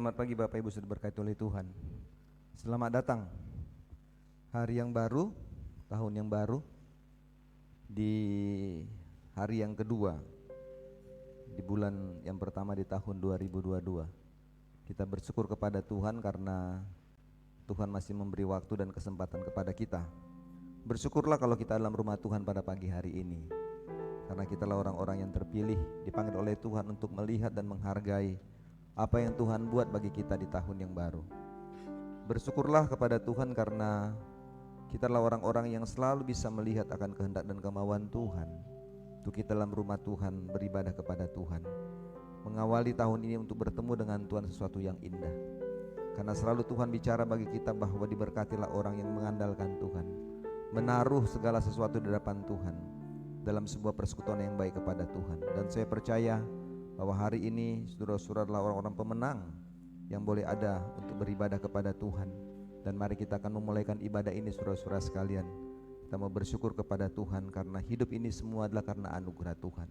Selamat pagi Bapak Ibu sudah diberkati oleh Tuhan. Selamat datang hari yang baru, tahun yang baru, di hari yang kedua, di bulan yang pertama di tahun 2022. Kita bersyukur kepada Tuhan karena Tuhan masih memberi waktu dan kesempatan kepada kita. Bersyukurlah kalau kita dalam rumah Tuhan pada pagi hari ini, karena kitalah orang-orang yang terpilih, dipanggil oleh Tuhan untuk melihat dan menghargai apa yang Tuhan buat bagi kita di tahun yang baru. Bersyukurlah kepada Tuhan karena kita adalah orang-orang yang selalu bisa melihat akan kehendak dan kemauan Tuhan. Untuk kita dalam rumah Tuhan beribadah kepada Tuhan, mengawali tahun ini untuk bertemu dengan Tuhan sesuatu yang indah. Karena selalu Tuhan bicara bagi kita bahwa diberkatilah orang yang mengandalkan Tuhan, menaruh segala sesuatu di hadapan Tuhan dalam sebuah persekutuan yang baik kepada Tuhan. Dan saya percaya bahwa hari ini saudara-saudara adalah orang-orang pemenang yang boleh ada untuk beribadah kepada Tuhan. Dan mari kita akan memulaikan ibadah ini saudara-saudara sekalian. Kita mau bersyukur kepada Tuhan karena hidup ini semua adalah karena anugerah Tuhan.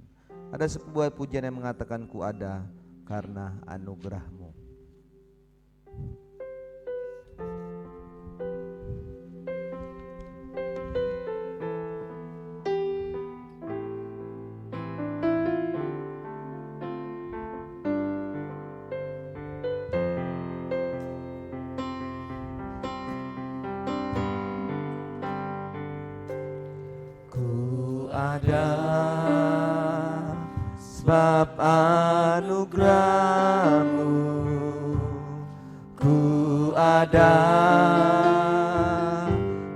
Ada sebuah pujian yang mengatakan, ku ada karena anugerah-Mu. Ada sebab anugerah-Mu, ku ada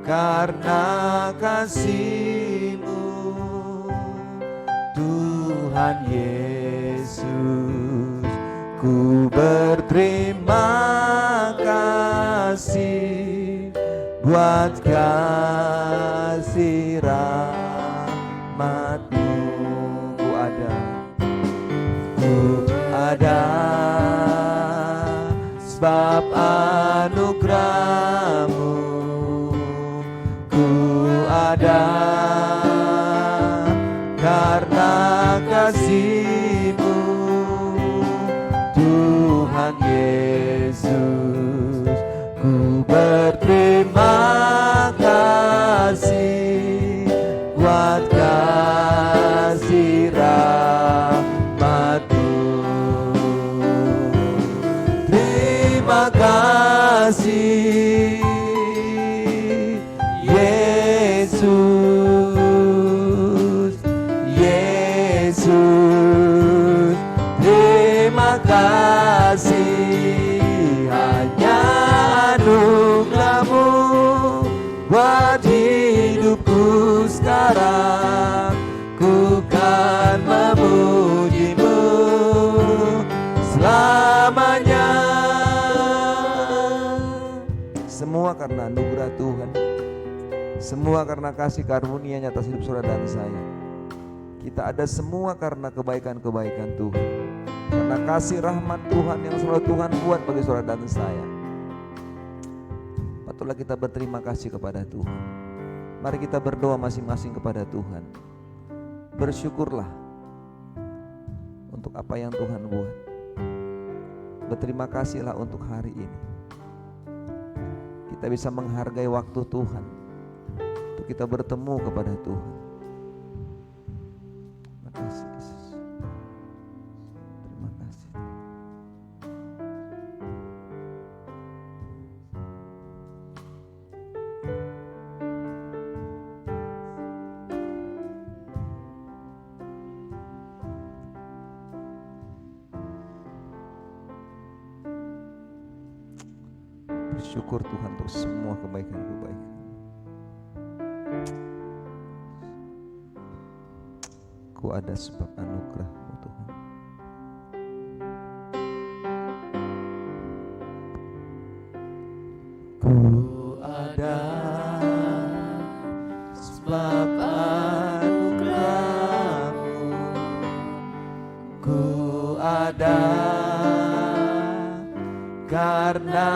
karena kasih-Mu, Tuhan Yesus. Ku berterima kasih buat kasih rahmat-Mu. Ku ada sebab anugerah-Mu, ku ada karena kasih-Mu, Tuhan Yesus. Ku berterima kasih buat kasih rahmat-Mu. Terima kasih Yesus, Yesus. Terima kasih, hanya anugerah-Mu buat hidupku sekarang. Ku kan memuji-Mu selamanya. Semua karena anugerah Tuhan, semua karena kasih karunia-Nya atas hidup saudara dan saya. Kita ada semua karena kebaikan-kebaikan Tuhan, karena kasih rahmat Tuhan yang selalu Tuhan buat bagi saudara dan saya. Patutlah kita berterima kasih kepada Tuhan. Mari kita berdoa masing-masing kepada Tuhan. Bersyukurlah untuk apa yang Tuhan buat. Berterima kasihlah untuk hari ini. Kita bisa menghargai waktu Tuhan untuk kita bertemu kepada Tuhan. Terima kasih Yesus. Terima kasih. Bersyukur Tuhan untuk semua kebaikan-kebaikan. Ku ada sebab anugerah-Mu Tuhan. Ku ada sebab anugerah-Mu, ku ada karena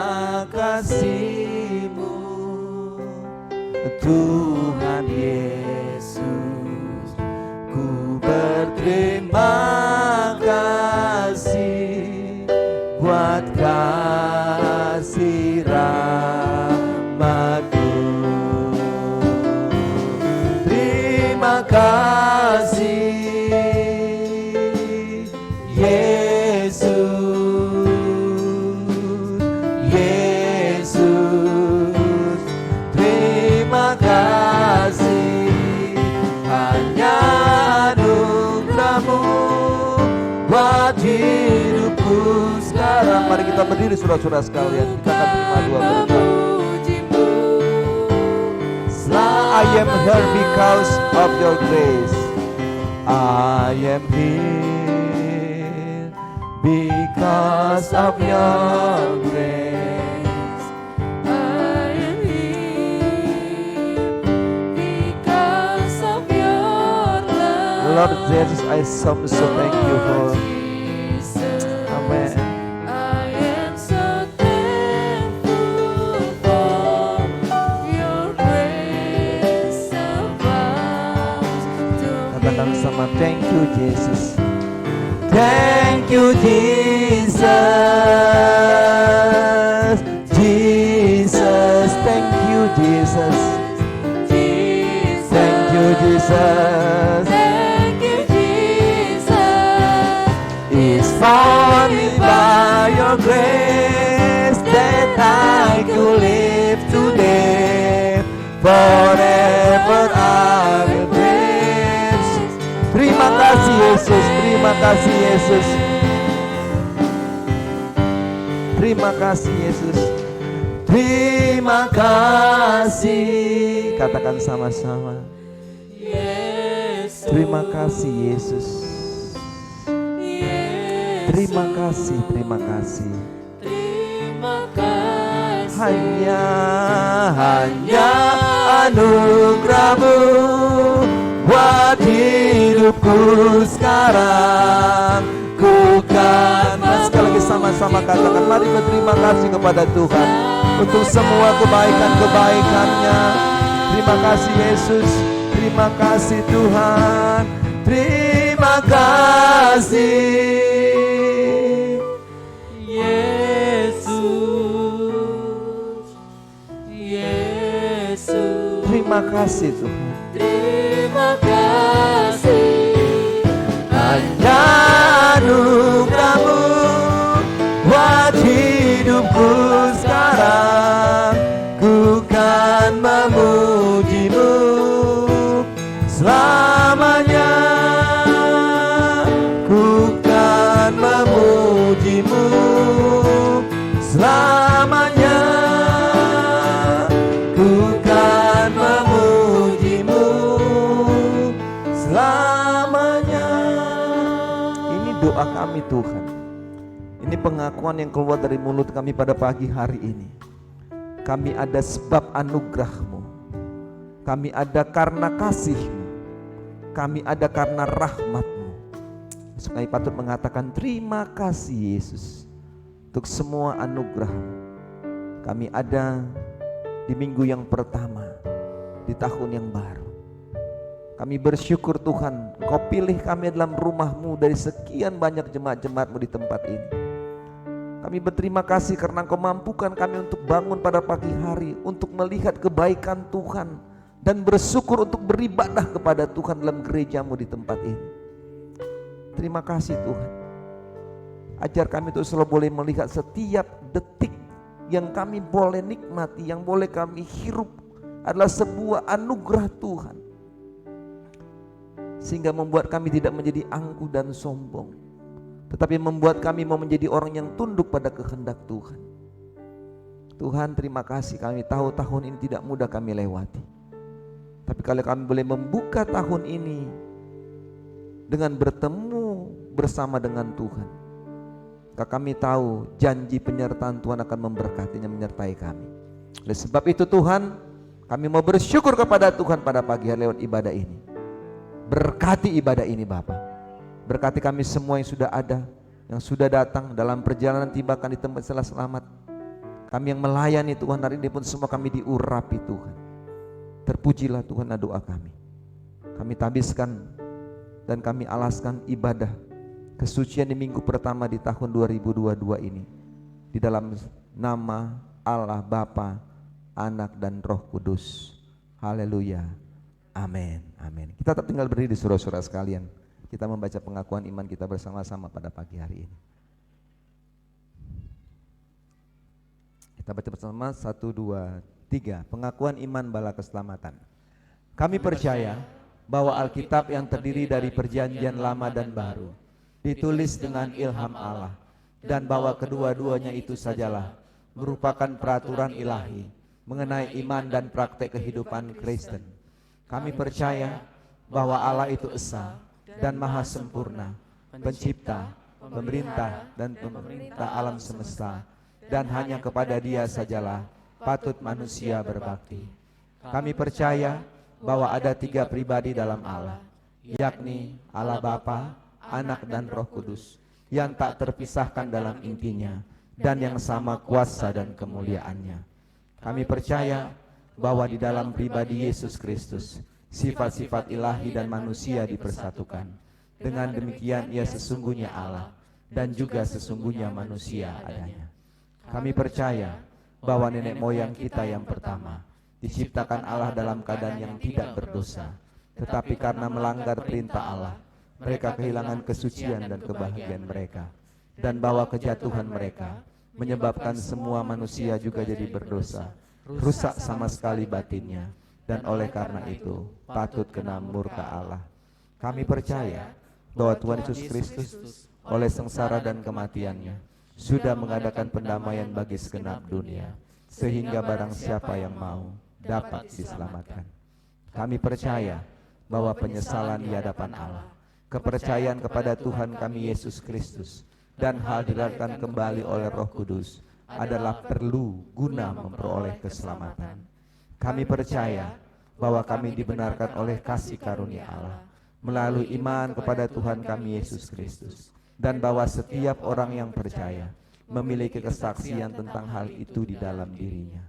kasih-Mu, Tuhan Yesus. Ku berterima kasih buat Terima kasih Yesus, Yesus. Terima kasih, hanya anugerah-Mu buat hidupku sekarang. Mari kita berdiri saudara-saudara sekalian, kita akan terima dua berkat. I am here because of your grace. I am here because of your grace. I am here because of your love. Lord Jesus, I so thank you for. Amen. I am so thankful for your grace abounds to Katakan sama, thank you Jesus. Thank you, Jesus. Jesus, thank you, Jesus. Thank you, Jesus. Thank you, Jesus. It's only by your grace that I could live today. Forever I will praise. Terima kasih Yesus, terima kasih Yesus. Terima kasih Yesus. Terima kasih. Katakan sama-sama. Yesus. Terima kasih Yesus. Terima kasih, terima kasih. Terima kasih. Hanya anugerah-Mu buat hidupku sekarang. Ku kan sekali lagi sama-sama katakan, mari berterima kasih kepada Tuhan untuk semua kebaikan-kebaikannya. Terima kasih Yesus, terima kasih Tuhan, terima kasih Yesus, Yesus. terima kasih Tuhan. Terima kasih, hanya anugerah-Mu buat hidupku sekarang. Ku kan memuji-Mu selamanya. Ku kan memuji-Mu selamanya. Ku kan memuji-Mu selamanya. Ini doa kami Tuhan. Ini pengakuan yang keluar dari mulut kami pada pagi hari ini. Kami ada sebab anugerah-Mu. Kami ada karena kasih-Mu. Kami ada karena rahmat-Mu. Kami patut mengatakan terima kasih Yesus untuk semua anugerah-Mu. Kami ada di minggu yang pertama di tahun yang baru. Kami bersyukur Tuhan, Engkau pilih kami dalam rumah-Mu dari sekian banyak jemaat-jemaat-Mu di tempat ini. Kami berterima kasih karena Engkau mampukan kami untuk bangun pada pagi hari, untuk melihat kebaikan Tuhan, dan bersyukur untuk beribadah kepada Tuhan dalam gereja-Mu di tempat ini. Terima kasih Tuhan. Ajar kami untuk selalu boleh melihat setiap detik yang kami boleh nikmati, yang boleh kami hirup adalah sebuah anugerah Tuhan. Sehingga membuat kami tidak menjadi angkuh dan sombong, tetapi membuat kami mau menjadi orang yang tunduk pada kehendak Tuhan. Tuhan, terima kasih, kami tahu tahun ini tidak mudah kami lewati. Tapi kalau kami boleh membuka tahun ini dengan bertemu bersama dengan Tuhan, maka kami tahu janji penyertaan Tuhan akan memberkatinya, menyertai kami. Oleh sebab itu Tuhan, kami mau bersyukur kepada Tuhan pada pagi hari lewat ibadah ini. Berkati ibadah ini Bapa. Berkati kami semua yang sudah ada, yang sudah datang dalam perjalanan tibakan di tempat selamat. Kami yang melayani Tuhan hari ini pun semua kami diurapi Tuhan. Terpujilah Tuhan doa kami. Kami tabiskan dan kami alaskan ibadah kesucian di minggu pertama di tahun 2022 ini. Di dalam nama Allah Bapa, Anak dan Roh Kudus. Haleluya. Amin, amin. Kita tetap tinggal berdiri di saudara-saudara sekalian. Kita membaca pengakuan iman kita bersama-sama pada pagi hari ini. Kita baca bersama 1, 2, 3. Pengakuan iman bala keselamatan. Kami percaya bahwa Alkitab yang terdiri dari perjanjian lama dan baru ditulis dengan ilham Allah, dan bahwa kedua-duanya itu sajalah merupakan peraturan ilahi mengenai iman dan praktek kehidupan Kristen. Kami percaya bahwa Allah itu esa dan maha sempurna, pencipta, pemerintah dan pemerintah alam semesta, dan hanya kepada Dia sajalah patut manusia berbakti. Kami percaya bahwa ada 3 pribadi dalam Allah, yakni Allah Bapa, Anak dan Roh Kudus, yang tak terpisahkan dalam intinya dan yang sama kuasa dan kemuliaannya. Kami percaya bahwa di dalam pribadi Yesus Kristus sifat-sifat ilahi dan manusia dipersatukan. Dengan demikian Ia sesungguhnya Allah dan juga sesungguhnya manusia adanya. Kami percaya bahwa nenek moyang kita yang pertama diciptakan Allah dalam keadaan yang tidak berdosa, tetapi karena melanggar perintah Allah, mereka kehilangan kesucian dan kebahagiaan mereka, dan bahwa kejatuhan mereka menyebabkan semua manusia juga jadi berdosa, rusak sama sekali batinnya, dan oleh karena itu patut kena murka Allah. Kami percaya bahwa Tuhan Yesus Kristus oleh sengsara dan kematiannya sudah mengadakan pendamaian bagi segenap dunia, sehingga barang siapa yang mau dapat diselamatkan. Kami percaya bahwa penyesalan di hadapan Allah, kepercayaan kepada Tuhan kami Yesus Kristus, dan hal dilakukan kembali oleh Roh Kudus adalah perlu guna memperoleh keselamatan. Kami percaya bahwa kami dibenarkan oleh kasih karunia Allah melalui iman kepada Tuhan kami Yesus Kristus, dan bahwa setiap orang yang percaya memiliki kesaksian tentang hal itu di dalam dirinya.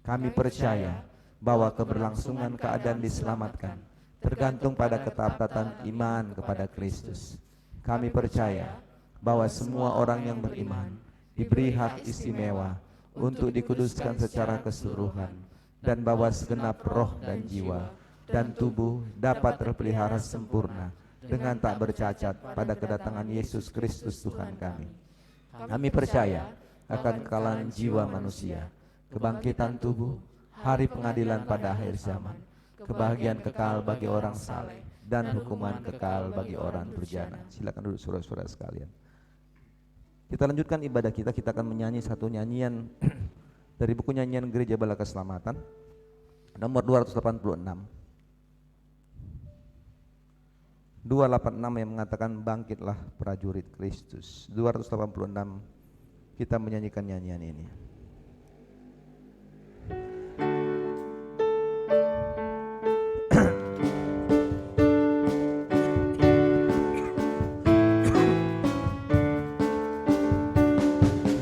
Kami percaya bahwa keberlangsungan keadaan diselamatkan tergantung pada ketaatan iman kepada Kristus. Kami percaya bahwa semua orang yang beriman diberi hak istimewa untuk dikuduskan secara keseluruhan, dan bahwa segenap roh dan jiwa dan tubuh dapat terpelihara sempurna dengan tak bercacat pada kedatangan Yesus Kristus Tuhan kami. Kami percaya akan kekalahan jiwa manusia, kebangkitan tubuh, hari pengadilan pada akhir zaman, kebahagiaan kekal bagi orang saleh, dan hukuman kekal bagi orang berjana. Silakan duduk saudara-saudara sekalian. Kita lanjutkan ibadah kita. Kita akan menyanyi satu nyanyian dari buku nyanyian Gereja Bala Keselamatan nomor 286. 286 yang mengatakan bangkitlah prajurit Kristus. 286 kita menyanyikan nyanyian ini.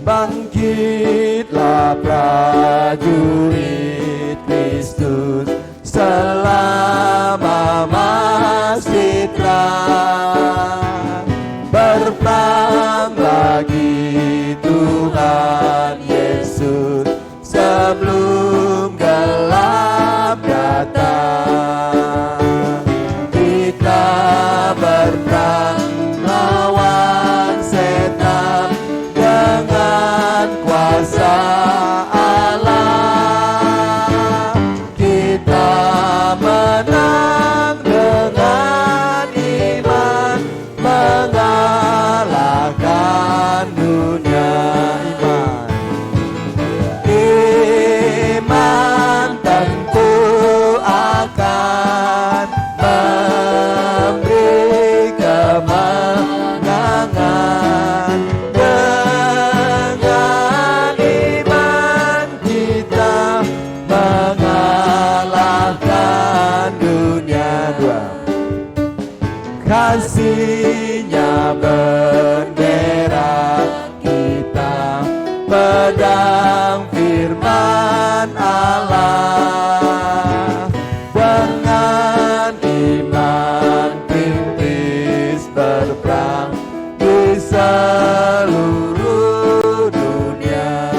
Bangkitlah prajurit Kristus, selama masih terang, berperang lagi Tuhan Yesus sebelum gelap datang. Kita berperang lawan setan dengan kuasa Allah. Kita menang dengan iman, mengalahkan dunia. Iman tentu akan memberi kemenangan. Dengan iman kita mengalahkan dunia. Kasih-Nya bendera kita, pedang firman Allah. Dengan iman kritis berperang di seluruh dunia,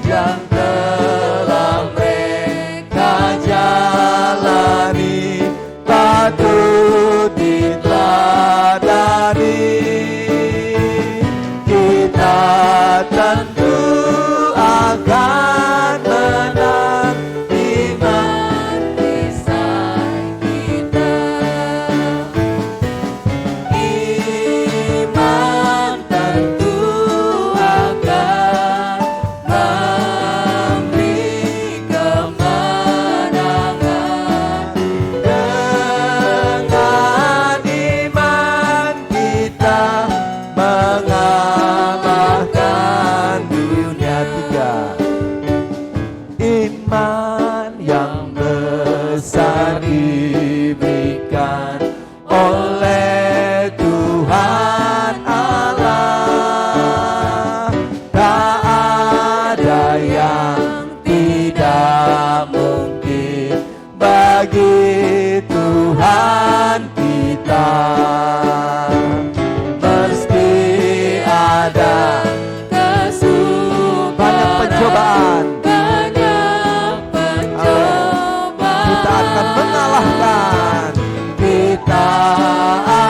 yang telah mereka jalan datang, meski ada kesukaran, banyak pencobaan, kita akan mengalahkan. kita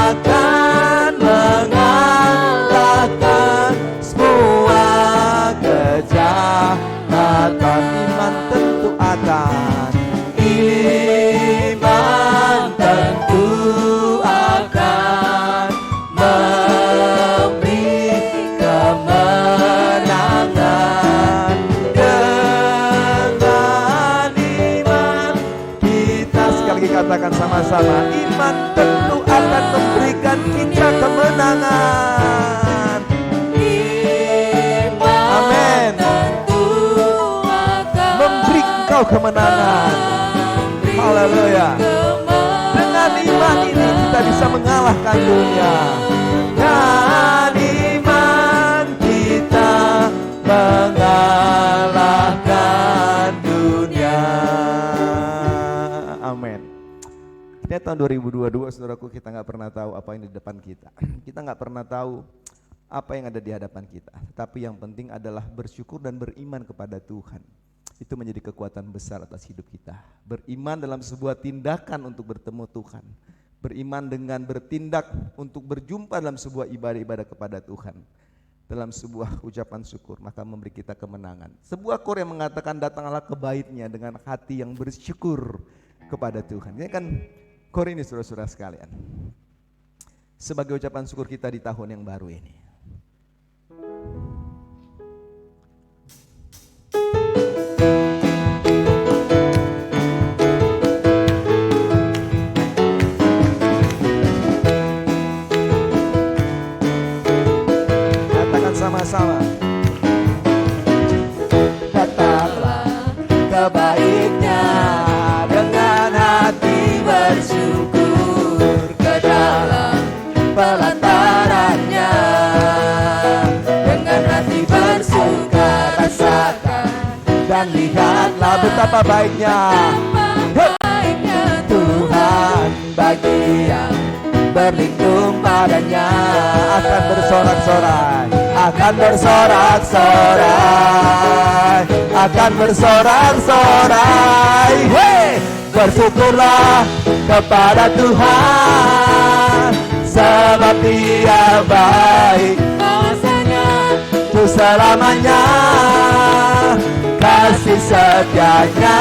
akan mengalahkan semua kejahatan. Iman tentu akan, Iman tentu akan memberi kemenangan. Dengan iman kita sekali lagi katakan sama-sama, iman tentu akan memberikan kita kemenangan. Amin. Memberi engkau kemenangan. Haleluya. Dengan iman ini kita bisa mengalahkan dunia. Dengan iman kita mengalahkan dunia. Amin. Ini tahun 2022, saudaraku, kita nggak pernah tahu apa yang di depan kita. Kita nggak pernah tahu apa yang ada di hadapan kita. Tapi yang penting adalah bersyukur dan beriman kepada Tuhan. Itu menjadi kekuatan besar atas hidup kita. Beriman dalam sebuah tindakan untuk bertemu Tuhan. Beriman dengan bertindak untuk berjumpa dalam sebuah ibadah-ibadah kepada Tuhan. Dalam sebuah ucapan syukur, maka memberi kita kemenangan. Sebuah kor yang mengatakan, datanglah ke bait-Nya dengan hati yang bersyukur kepada Tuhan. Ini kan kor ini, saudara-saudara sekalian, sebagai ucapan syukur kita di tahun yang baru ini. Katakan sama-sama. Datanglah ke bait-Nya dengan hati bersyukur, ke dalam pelataran-Nya dengan hati bersuka rasakan, dan lihatlah Betapa baiknya Tuhan bagi yang berlindung padanya. akan bersorak-sorai, Akan bersorak-sorai, akan bersorak-sorai. Hey! Bersyukurlah kepada Tuhan, sebab Dia baik, bahwasanya itu selamanya kasih setianya.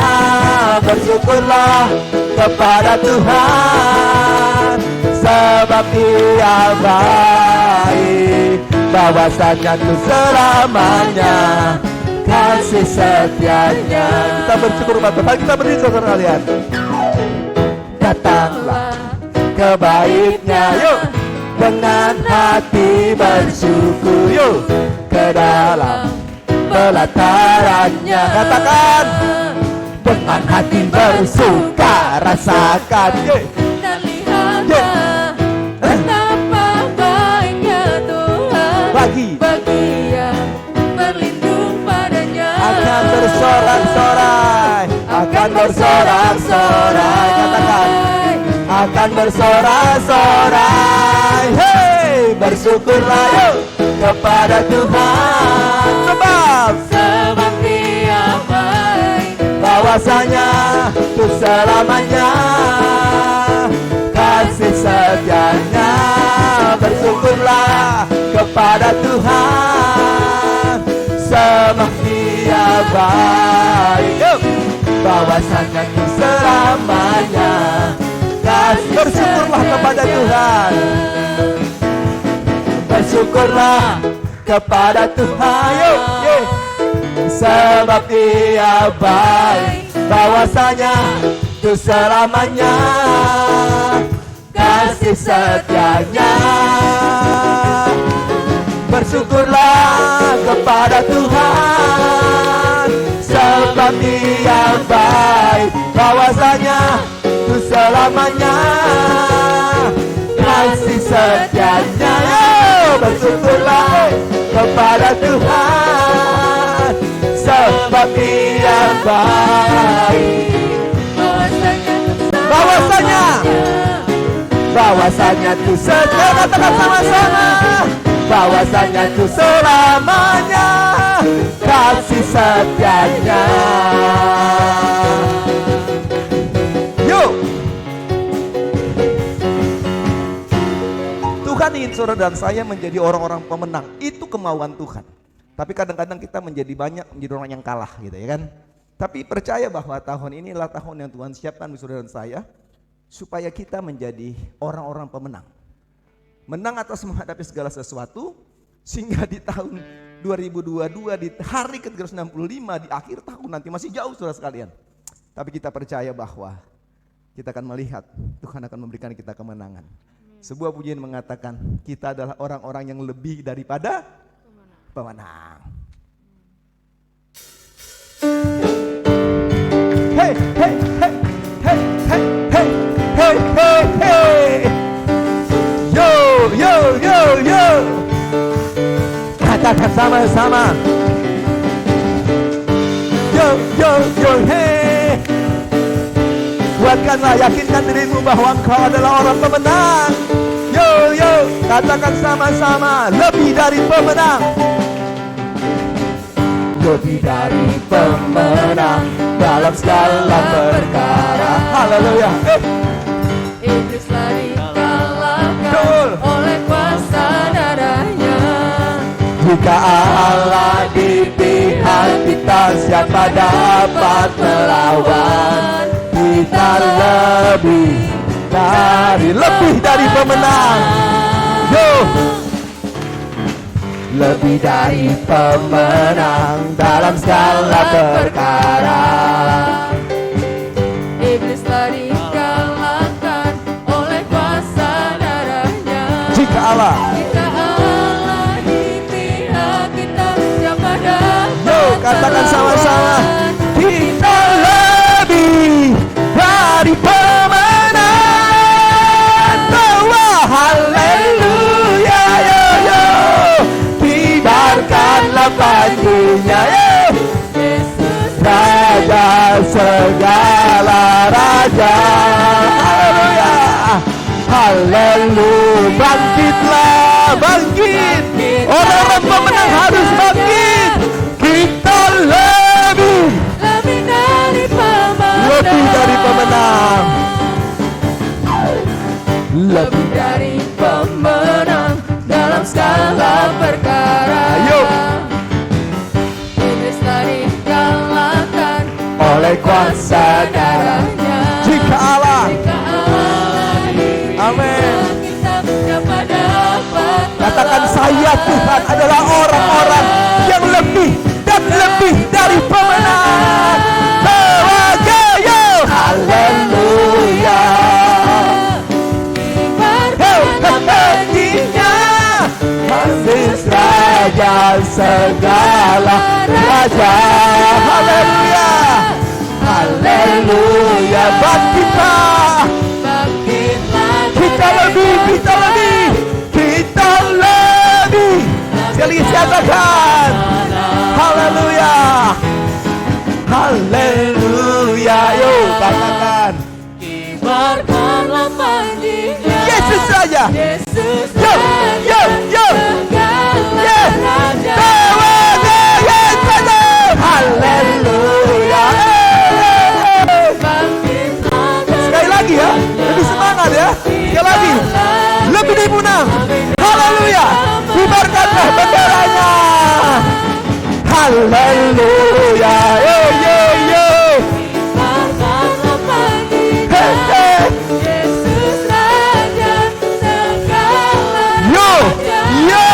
Bersyukurlah kepada Tuhan, sebab Dia baik, bahwasanya itu selamanya kasih setianya. kita bersyukur Bapak. Kita berdiri saudara kalian. Datanglah ke bait-Nya, yuk, dengan hati bersyukur, yuk, ke dalam pelataran-Nya. Katakan, dengan hati bersuka rasakan, yuk, Dan lihatlah betapa baiknya Tuhan bagi yang berlindung padanya. akan bersorak-sorai, akan bersorak-sorai. Katakan, akan bersorak-sorai. Hei, bersyukurlah yuk kepada Tuhan, sebab Dia baik, bahwasanya untuk selamanya kasih setianya. Bersyukurlah kepada Tuhan, sebab Dia baik, yuk, bahwasanya untuk selamanya kasih. bersyukurlah kepada Tuhan. Bersyukurlah kepada Tuhan, yuk, yuk, sebab Dia baik, bahwasanya itu selamanya kasih setianya. Bersyukurlah kepada Tuhan, sebab Dia baik, bahwasanya itu selamanya kasih setianya. Bersyukurlah kepada Tuhan, sebab Dia baik, bahwasanya bahwasanya ku setia. Katakan sama-sama, bahwasanya ku selamanya kasih setianya. Yuk, Tuhan ingin saudara dan saya menjadi orang-orang pemenang. Itu kemauan Tuhan. Tapi kadang-kadang kita menjadi orang yang kalah gitu ya kan. Tapi percaya bahwa tahun ini adalah tahun yang Tuhan siapkan bagi saudara dan saya, supaya kita menjadi orang-orang pemenang. Menang atas menghadapi segala sesuatu, sehingga di tahun 2022 di hari ke-365 di akhir tahun nanti masih jauh saudara sekalian. Tapi kita percaya bahwa kita akan melihat Tuhan akan memberikan kita kemenangan. Sebuah pujian mengatakan kita adalah orang-orang yang lebih daripada pemenang. Hey, hey, hey, hey, hey, hey, hey, hey, hey. Yo, yo, yo, yo. Katakan sama-sama. Yo, yo, yo, hey. Kuatkanlah, yakinkan dirimu bahwa engkau adalah orang pemenang. Yo, yo, katakan sama-sama, lebih dari pemenang. Lebih dari pemenang dalam segala perkara. Haleluya. Iblis lari kalahkan oleh kuasa darahnya. Jika Allah di pihak kita, siapa dapat melawan? Kita lebih dari pemenang. Yo, lebih dari pemenang dalam segala perkara. Iblis lari kalahkan oleh kuasa darahnya. Jika Allah di pihak kita, siapa dapat Yo, katakan sama-sama, kita lebih dari pemenang. Oh, haleluya, yo, yo. Kibarkanlah panjinya, yo. Yesus Raja segala raja. Haleluya, haleluya. Bangkitlah, bangkit. Orang-orang pemenang harus bangkit. Kita lebih dari pemenang. lebih dari pemenang. Lebih Dari pemenang dalam segala perkara. Ayo. Iblis lari kalahkan oleh kuasa darahnya. Jika Allah Amin. Amin. Kita dapat Katakan saya Tuhan adalah orang-orang yang lebih dan lebih dari pemenang. Yo, haleluya. Yesus Raja segala raja. Haleluya, haleluya. Bangkitlah, kita lebih, kita lebih, kita lebih. Sekali lagi katakan haleluya, haleluya. Yuk katakan Kibarkanlah panjinya. Yesus Raja. Yesus Yo, yo, yo. Yes. Haleluya. Sekali lagi ya, lebih semangat ya. Sekali lagi, lebih dimenang. Haleluya. Kibarkanlah benderanya. Haleluya. Yo, yo, yo. Hey, hey. Yesus Raja segala Yo, yo.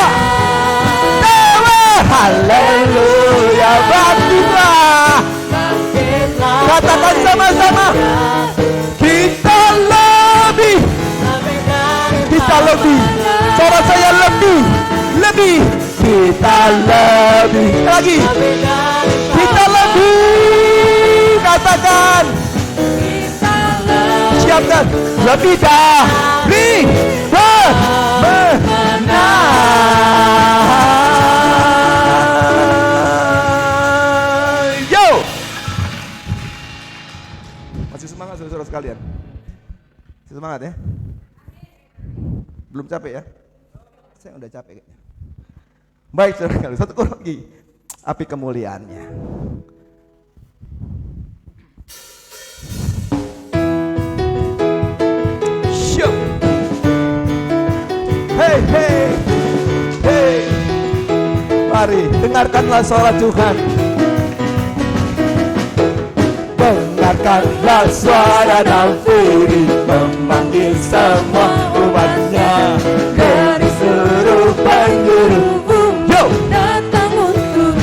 Haleluya. Bangkitlah. Katakan sama-sama, kita lebih, kita lebih. Suara saya lebih, lebih. Kita lebih lagi. Kita lebih. Katakan. Siapkan. Lebih dari pemenang. Yo. Masih semangat saudara sekalian? Masih semangat ya? Belum capek ya? Saya udah capek kayaknya. Baik saudara, satu kali lagi. Api kemuliaannya. Syuk. Hey, hey, hey. Mari dengarkanlah suara Tuhan. Dengarkanlah suara nafiri memanggil semua umatnya dari seluruh penjuru bumi. Yo, datang untuk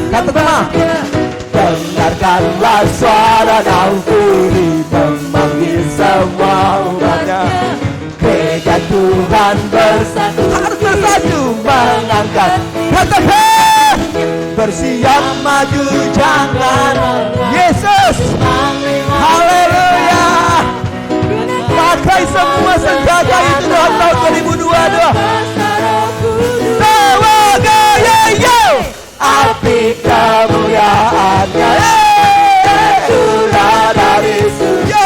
kata teman. menyembahnya. Dengarkanlah suara nafiri memanggil semua umatnya. Gereja Tuhan bersatu, harus bersatu mengangkat. Katakan, bersiap maju jangan. Yesus, haleluya. Pakai semua senjata itu dalam tahun 2022. Tawaga yo, api kemuliaannya surga dari surga.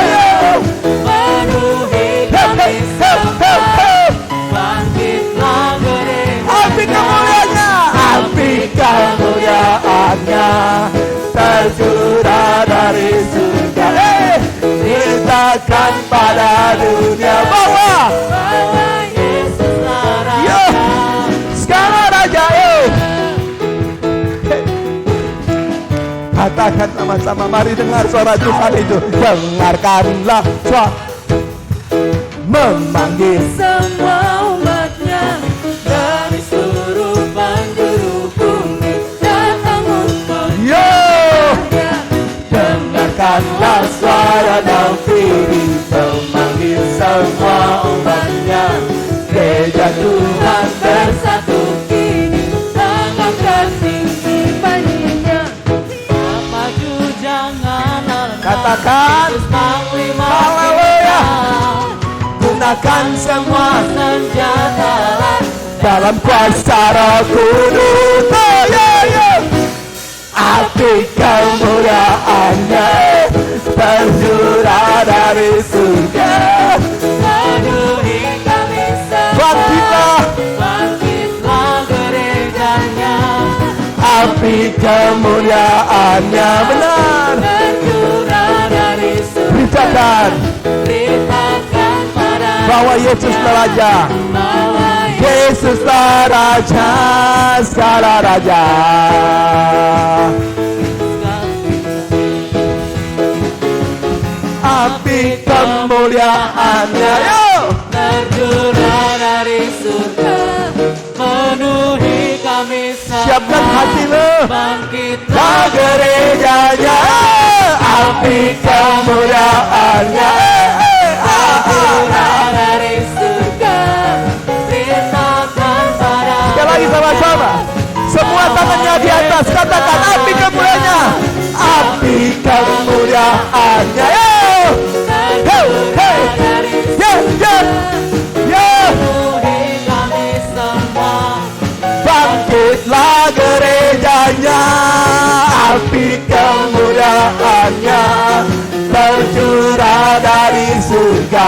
Penuhi kami semua, bangkitlah gereja. Api kemuliaannya, api kemuliaannya tercurah dari surga. Nyatakan pada dunia bahwa Yesuslah yo, Raja. sekarang Raja. Katakan sama-sama, mari dengar suara Tuhan itu. Dengarkanlah suara memanggil. Semua umatnya dari seluruh penjuru bumi datang untuk Yo, menyembahnya. dengarkanlah suara nafiri memanggil semua umatnya. Gereja Tuhan Bersatu kini angkat tinggi bayinya. Maju jangan lemah. Katakan, Yesus panglima haleluya. kita. Gunakan semua Senjata dalam kuasa Roh Kudus. Oh, yeah, yeah. Api kemuliaannya tercurah dari surga. penuhi kami semua. Bangkitlah, Bangkitlah gerejanya. api kemuliaannya benar. Tercurah dari surga. Beritakan Beritakan pada bahwa Yesuslah Raja. bahwa Yesuslah Raja, segala Raja. Api kemuliaannya, yo. tercurah dari surga. Penuhi kami semua. Siapkan hatimu. Bangkitlah Gerejanya, api kemuliaannya. tercurah dari surga. Beritakan pada Sekali lagi sama-sama. Semua tangannya di atas, katakan api kemuliaannya. Api kemuliaannya. Yo, hey, hey, yo, yo, yo. penuhi kami semua. Bangkitlah gerejanya, api kemuliaannya tercurah dari surga.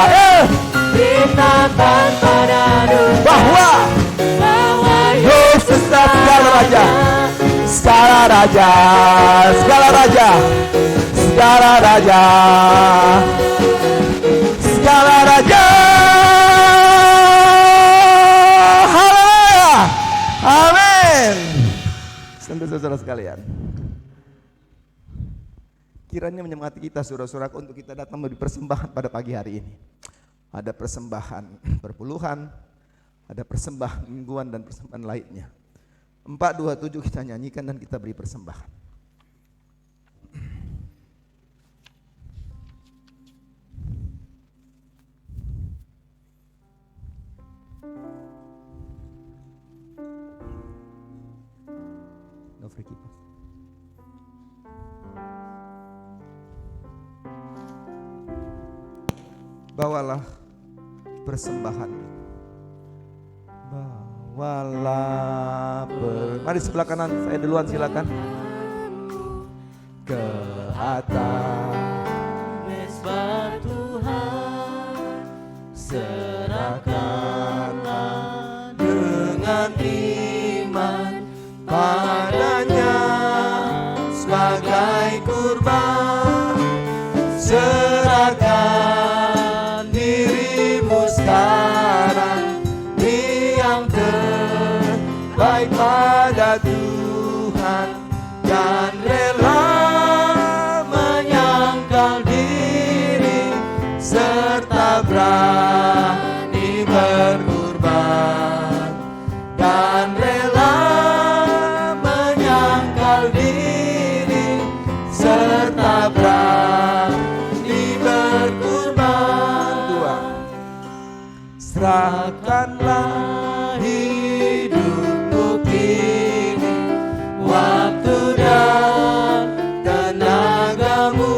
Beritakan pada dunia Bahwa bahwa Yesuslah segala Raja, segala Raja, segala Raja, segala Raja, segala Raja. Haleluya, amin. Saudara-saudara sekalian, kiranya menyemangati kita saudara-saudara untuk kita datang memberi persembahan pada pagi hari ini. Ada persembahan perpuluhan, ada persembahan mingguan dan persembahan lainnya. 427 kita nyanyikan dan kita beri persembahan. No free kipas. Bawalah persembahan. Bawalah mari sebelah kanan, saya duluan silakan. Ke atas Mesbah Tuhan, serahkanlah dengan iman padanya sebagai kurban. Serahkan dirimu sekarang di yang terbaik pada Tuhan, dan rela menyangkal diri serta berani berkorban, dan rela menyangkal diri serta berani berkorban. Dua, serahkanlah hidupmu kini, waktu dan tenagamu,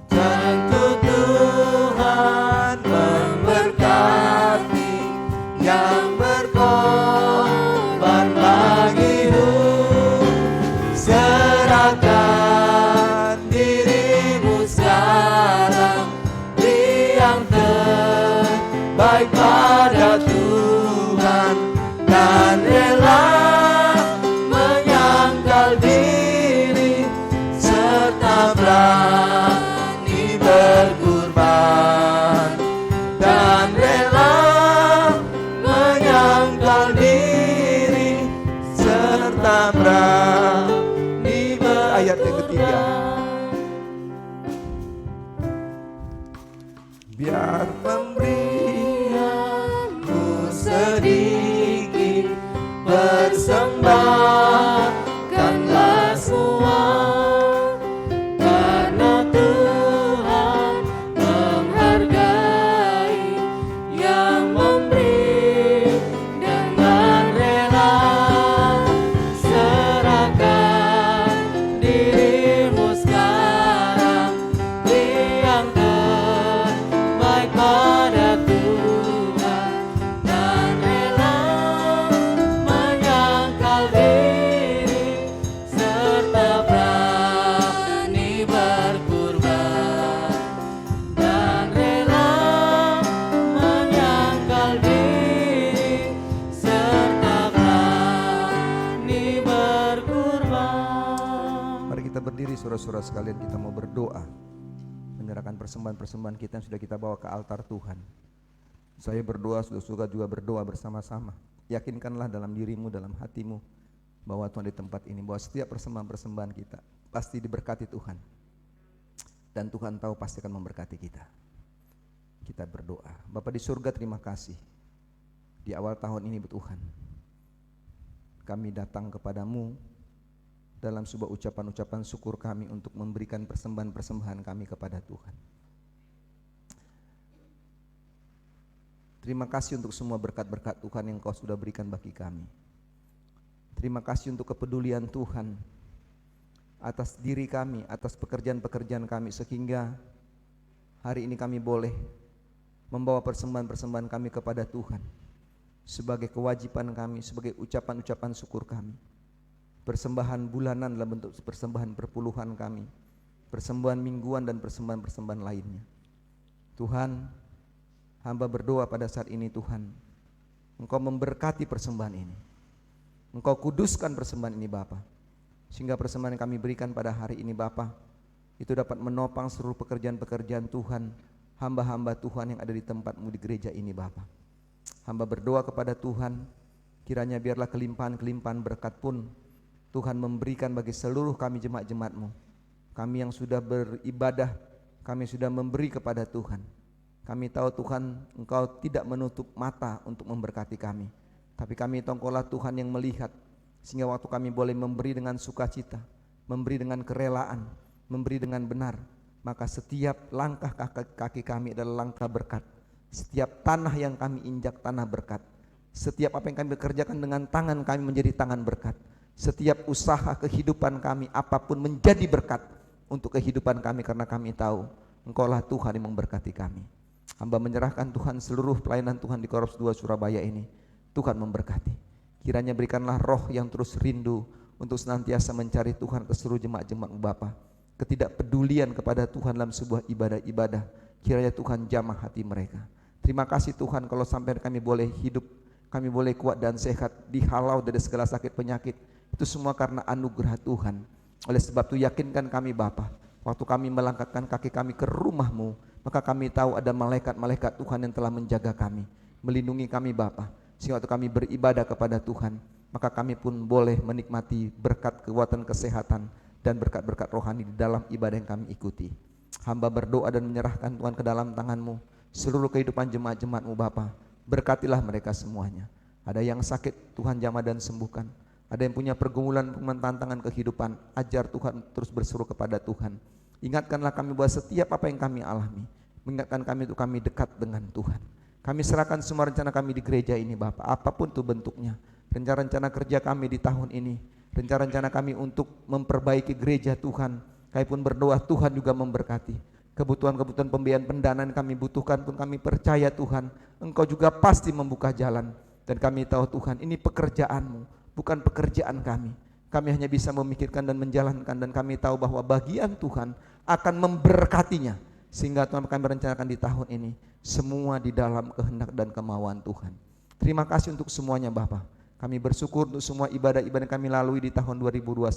tentu Tuhan memberkati yang berkorban bagimu. Serahkan dirimu sekarang di yang terbaik pada Tuhan, dan rela menyangkal diri serta berani berkorban, dan rela menyangkal diri serta berani ayat yang ketiga. Biar pemberianmu sedikit, persembahkanlah semua, karena Tuhan menghargai yang memberi dengan rela. Serahkan dirimu sekarang di yang terbaik pada Tuhan, dan rela menyangkal diri serta berani berkorban, dan rela menyangkal diri serta berani berkorban. Mari kita berdiri saudara-saudara sekalian, kita mau berdoa, menyerahkan persembahan-persembahan kita yang sudah kita bawa ke altar Tuhan. Saya berdoa, saudara-saudara juga berdoa bersama-sama. Yakinkanlah dalam dirimu, dalam hatimu, bahwa Tuhan di tempat ini, bahwa setiap persembahan-persembahan kita pasti diberkati Tuhan, dan Tuhan tahu pasti akan memberkati kita. Kita berdoa. Bapa di surga, terima kasih di awal tahun ini Tuhan, kami datang kepadamu dalam sebuah ucapan-ucapan syukur kami untuk memberikan persembahan-persembahan kami kepada Tuhan. Terima kasih untuk semua berkat-berkat Tuhan yang Kau sudah berikan bagi kami. Terima kasih untuk kepedulian Tuhan atas diri kami, atas pekerjaan-pekerjaan kami, sehingga hari ini kami boleh membawa persembahan-persembahan kami kepada Tuhan sebagai kewajiban kami, sebagai ucapan-ucapan syukur kami. Persembahan bulanan dalam bentuk persembahan perpuluhan kami, persembahan mingguan dan persembahan-persembahan lainnya. Tuhan, hamba berdoa pada saat ini Tuhan, Engkau memberkati persembahan ini, Engkau kuduskan persembahan ini Bapa, sehingga persembahan yang kami berikan pada hari ini Bapa, itu dapat menopang seluruh pekerjaan-pekerjaan Tuhan, hamba-hamba Tuhan yang ada di tempat-Mu di gereja ini Bapa. Hamba berdoa kepada Tuhan, kiranya biarlah kelimpahan-kelimpahan berkat pun Tuhan memberikan bagi seluruh kami jemaat-jemaat-Mu. Kami yang sudah beribadah, kami sudah memberi kepada Tuhan. Kami tahu Tuhan, Engkau tidak menutup mata untuk memberkati kami, tapi kami tahu Engkaulah Tuhan yang melihat, sehingga waktu kami boleh memberi dengan sukacita, memberi dengan kerelaan, memberi dengan benar, maka setiap langkah kaki kami adalah langkah berkat. Setiap tanah yang kami injak tanah berkat. Setiap apa yang kami kerjakan dengan tangan kami menjadi tangan berkat. Setiap usaha kehidupan kami apapun menjadi berkat untuk kehidupan kami, karena kami tahu Engkaulah Tuhan yang memberkati kami. Hamba menyerahkan Tuhan seluruh pelayanan Tuhan di Korps 2 Surabaya ini, Tuhan memberkati. Kiranya berikanlah roh yang terus rindu untuk senantiasa mencari Tuhan ke seluruh jemaat-jemaat Bapa. Ketidakpedulian kepada Tuhan dalam sebuah ibadah-ibadah, kiranya Tuhan jamah hati mereka. Terima kasih Tuhan kalau sampai kami boleh hidup kami boleh kuat dan sehat, dihalau dari segala sakit penyakit. Itu semua karena anugerah Tuhan. Oleh sebab itu yakinkan kami Bapa, waktu kami melangkahkan kaki kami ke rumah-Mu, maka kami tahu ada malaikat-malaikat Tuhan yang telah menjaga kami, melindungi kami Bapa. Sehingga waktu kami beribadah kepada Tuhan, maka kami pun boleh menikmati berkat kekuatan kesehatan dan berkat-berkat rohani di dalam ibadah yang kami ikuti. Hamba berdoa dan menyerahkan Tuhan ke dalam tangan-Mu seluruh kehidupan jemaat-jemaat-Mu Bapa. Berkatilah mereka semuanya. Ada yang sakit, Tuhan jamah dan sembuhkan. Ada yang punya pergumulan tantangan kehidupan, ajar Tuhan terus berseru kepada Tuhan. Ingatkanlah kami bahwa setiap apa yang kami alami, mengingatkan kami untuk kami dekat dengan Tuhan. Kami serahkan semua rencana kami di gereja ini Bapak, apapun itu bentuknya. Rencana-rencana kerja kami di tahun ini, rencana-rencana kami untuk memperbaiki gereja Tuhan. Kami pun berdoa Tuhan juga memberkati. Kebutuhan-kebutuhan pembiayaan pendanaan kami butuhkan pun kami percaya Tuhan, Engkau juga pasti membuka jalan. Dan kami tahu Tuhan, ini pekerjaan-Mu, bukan pekerjaan kami. Kami hanya bisa memikirkan dan menjalankan, dan kami tahu bahwa bagian Tuhan akan memberkatinya. Sehingga Tuhan kami merencanakan di tahun ini, semua di dalam kehendak dan kemauan Tuhan. Terima kasih untuk semuanya Bapak. Kami bersyukur untuk semua ibadah-ibadah yang kami lalui di tahun 2021.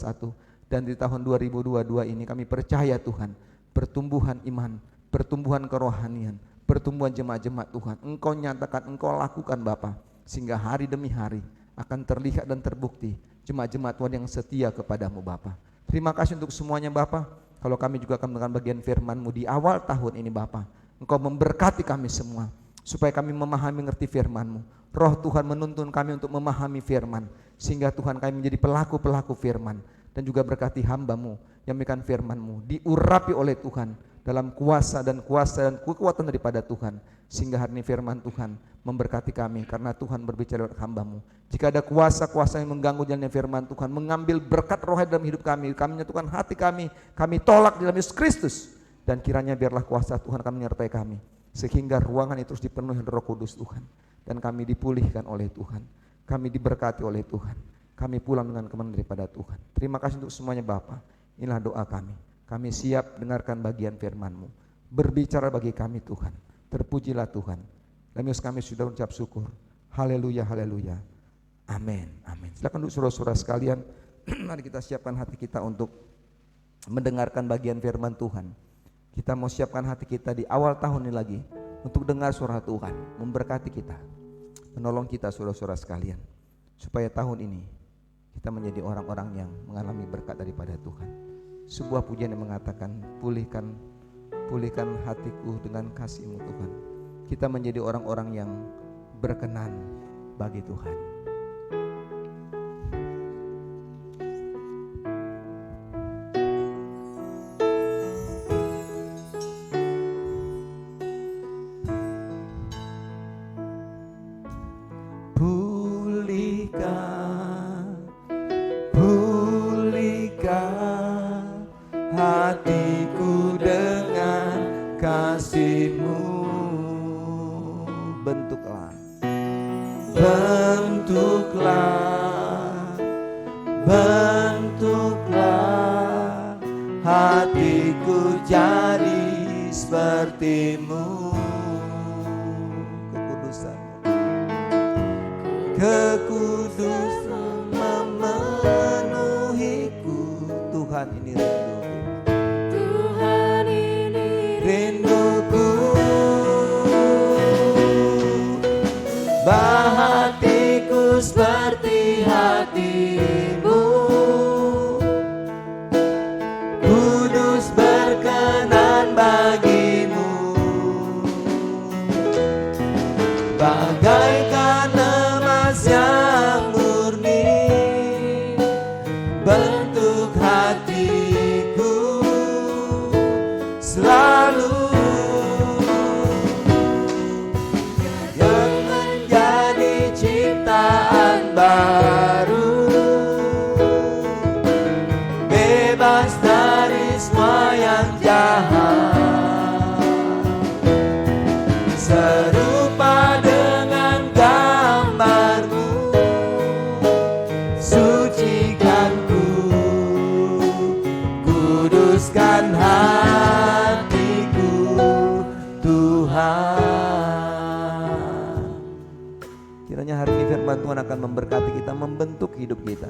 Dan di tahun 2022 ini kami percaya Tuhan, pertumbuhan iman, pertumbuhan kerohanian, pertumbuhan jemaat-jemaat Tuhan Engkau nyatakan, Engkau lakukan Bapa, sehingga hari demi hari akan terlihat dan terbukti jemaat-jemaat Tuhan yang setia kepadamu Bapa. Terima kasih untuk semuanya Bapa. Kalau kami juga akan mendengar bagian firman-Mu di awal tahun ini Bapa, Engkau memberkati kami semua supaya kami memahami ngerti firman-Mu. Roh Tuhan menuntun kami untuk memahami firman, sehingga Tuhan kami menjadi pelaku-pelaku firman. Dan juga berkati hamba-Mu yang memberikan firman-Mu, diurapi oleh Tuhan dalam kuasa dan kekuatan daripada Tuhan, sehingga hari ini firman Tuhan memberkati kami, karena Tuhan berbicara lewat hamba-Mu. Jika ada kuasa-kuasa yang mengganggu jalannya firman Tuhan, mengambil berkat rohani dalam hidup kami menyatukan hati kami tolak di dalam Yesus Kristus. Dan kiranya biarlah kuasa Tuhan akan menyertai kami, sehingga ruangan itu terus dipenuhi Roh Kudus Tuhan, dan kami dipulihkan oleh Tuhan, kami diberkati oleh Tuhan, kami pulang dengan kemenangan daripada Tuhan. Terima kasih untuk semuanya Bapa. Inilah doa kami. Kami siap dengarkan bagian firman-Mu. Berbicara bagi kami Tuhan. Terpujilah Tuhan. Dalam Yesus kami sudah ucap syukur. Haleluya, haleluya. Amin, amin. Silakan untuk saudara-saudara sekalian, mari kita siapkan hati kita untuk mendengarkan bagian firman Tuhan. Kita mau siapkan hati kita di awal tahun ini lagi untuk dengar suara Tuhan, memberkati kita, menolong kita saudara-saudara sekalian, supaya tahun ini kita menjadi orang-orang yang mengalami berkat daripada Tuhan. Sebuah pujian yang mengatakan, pulihkan hatiku dengan kasih-Mu Tuhan. Kita menjadi orang-orang yang berkenan bagi Tuhan. Hatiku dengan kasih-Mu, bentuklah hatiku jadi seperti-Mu. Kekudusan memenuhiku. Tuhan ini rinduku, hatiku seperti hati-Mu, kudus berkenan bagi-Mu, bagaikan emas yang murni, bentuk hatiku selalu yang menjadi ciptaan baru, bebas dari semua yang jahat, serupa dengan gambar-Mu, sucikanku, kuduskan hatiku Tuhan. Kiranya hari ini firman Tuhan akan memberkati kita, membentuk hidup kita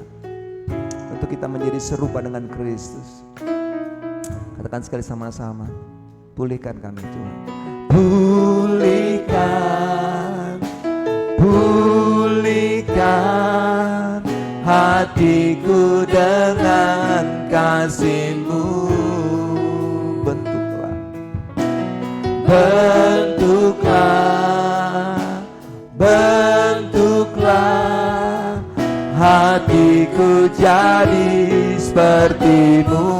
untuk kita menjadi serupa dengan Kristus. Katakan sekali sama-sama, pulihkan kami Tuhan. Pulihkan, pulihkan hatiku dengan kasih-Mu. Bentuklah, bentuklah, bentuklah hatiku jadi seperti-Mu.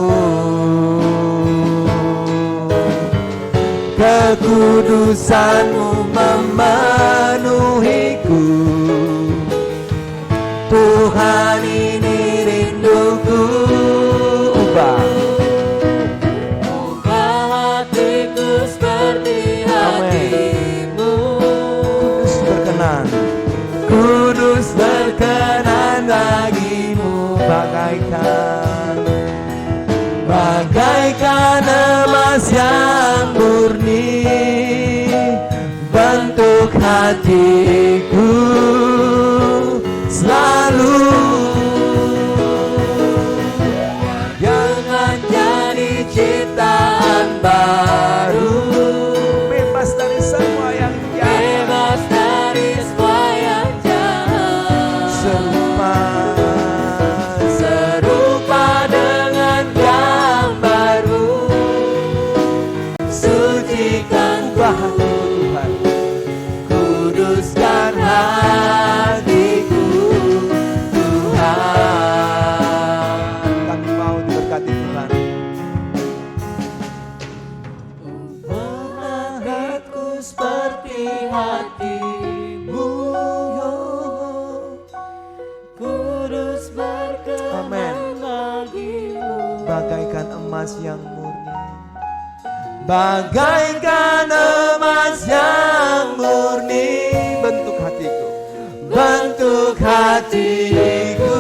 Kekudusan-Mu memenuhiku, Tuhan ini rinduku. Ubah hatiku seperti hati-Mu. Kudus berkenan, kudus berkenan bagimu. Bagaikan emas yang murni, bentuk hatiku selalu. Jangan jadi ciptaan baru, bebas dari semua yang jahat, Bebas dari semua yang jahat. serupa dengan gambar-Mu. Sucikan hatiku Tuhan, kuduskan hatiku Tuhan. Kami mau diberkati Tuhan. Hatiku seperti hati-Mu, Kudus berkenan Amen. bagimu. bagaikan emas yang murni, bagaikan emas yang murni. Bentuk hatiku, bentuk hatiku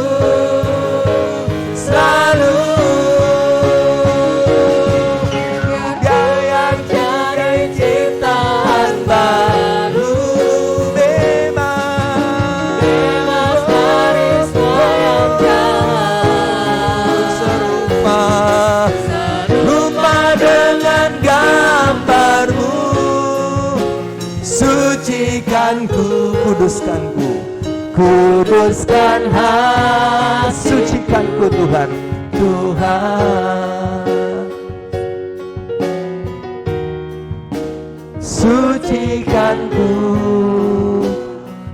selalu. Biar jadi ciptaan baru, Bebas dari semua yang jahat. serupa dengan gambar-Mu. Sucikanku, kuduskanku, kuduskan hati. Sucikanku Tuhan, Tuhan. Sucikanku,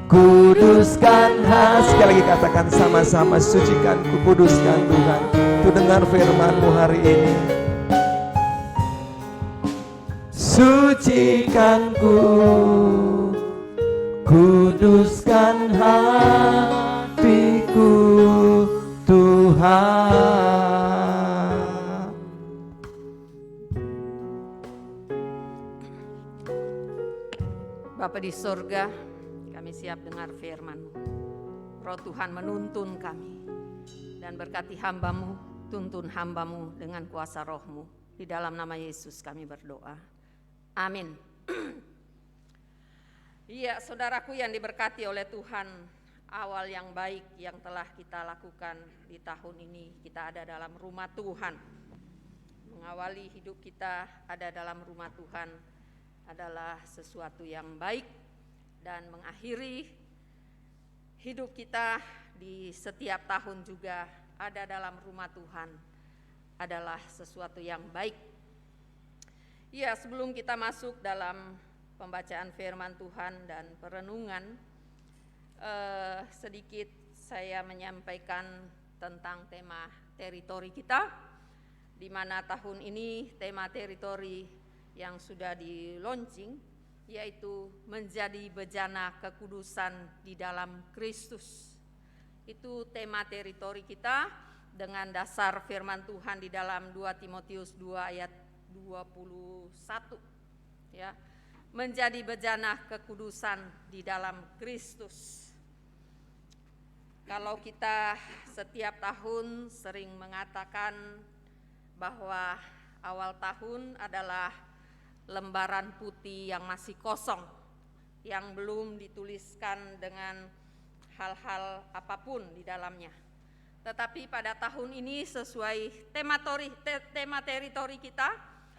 kuduskan hati. Sekali lagi katakan sama-sama, sucikanku, kuduskan Tuhan. Ku dengar firman-Mu hari ini. Sucikanku, kuduskan hatiku Tuhan. Bapa di sorga, kami siap dengar firman-Mu. Roh Tuhan menuntun kami, dan berkati hamba-Mu, tuntun hamba-Mu dengan kuasa Roh-Mu. Di dalam nama Yesus kami berdoa. Amin. Iya, saudaraku yang diberkati oleh Tuhan, awal yang baik yang telah kita lakukan di tahun ini, kita ada dalam rumah Tuhan. Mengawali hidup kita ada dalam rumah Tuhan adalah sesuatu yang baik, dan mengakhiri hidup kita di setiap tahun juga ada dalam rumah Tuhan adalah sesuatu yang baik. Ya, sebelum kita masuk dalam pembacaan firman Tuhan dan perenungan, sedikit saya menyampaikan tentang tema teritori kita, di mana tahun ini tema teritori yang sudah di launching yaitu menjadi bejana kekudusan di dalam Kristus. Itu tema teritori kita dengan dasar firman Tuhan di dalam 2 Timotius 2 ayat 21. Ya, menjadi bejana kekudusan di dalam Kristus. Kalau kita setiap tahun sering mengatakan bahwa awal tahun adalah lembaran putih yang masih kosong, yang belum dituliskan dengan hal-hal apapun di dalamnya. Tetapi pada tahun ini sesuai tema teritori kita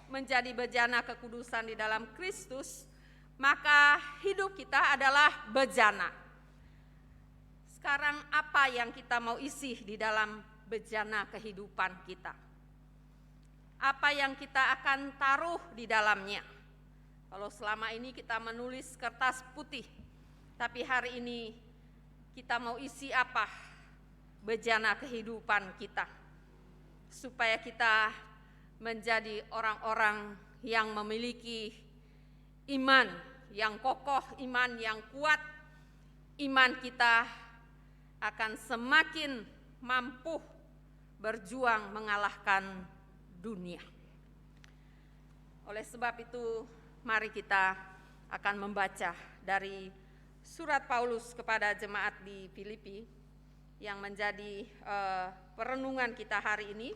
menjadi bejana kekudusan di dalam Kristus, maka hidup kita adalah bejana. Sekarang apa yang kita mau isi di dalam bejana kehidupan kita? Apa yang kita akan taruh di dalamnya? Kalau selama ini kita menulis kertas putih, tapi hari ini kita mau isi apa? Bejana kehidupan kita, supaya kita menjadi orang-orang yang memiliki iman yang kokoh, iman yang kuat. Iman kita akan semakin mampu berjuang mengalahkan dunia. Oleh sebab itu, mari kita akan membaca dari surat Paulus kepada jemaat di Filipi yang menjadi perenungan kita hari ini.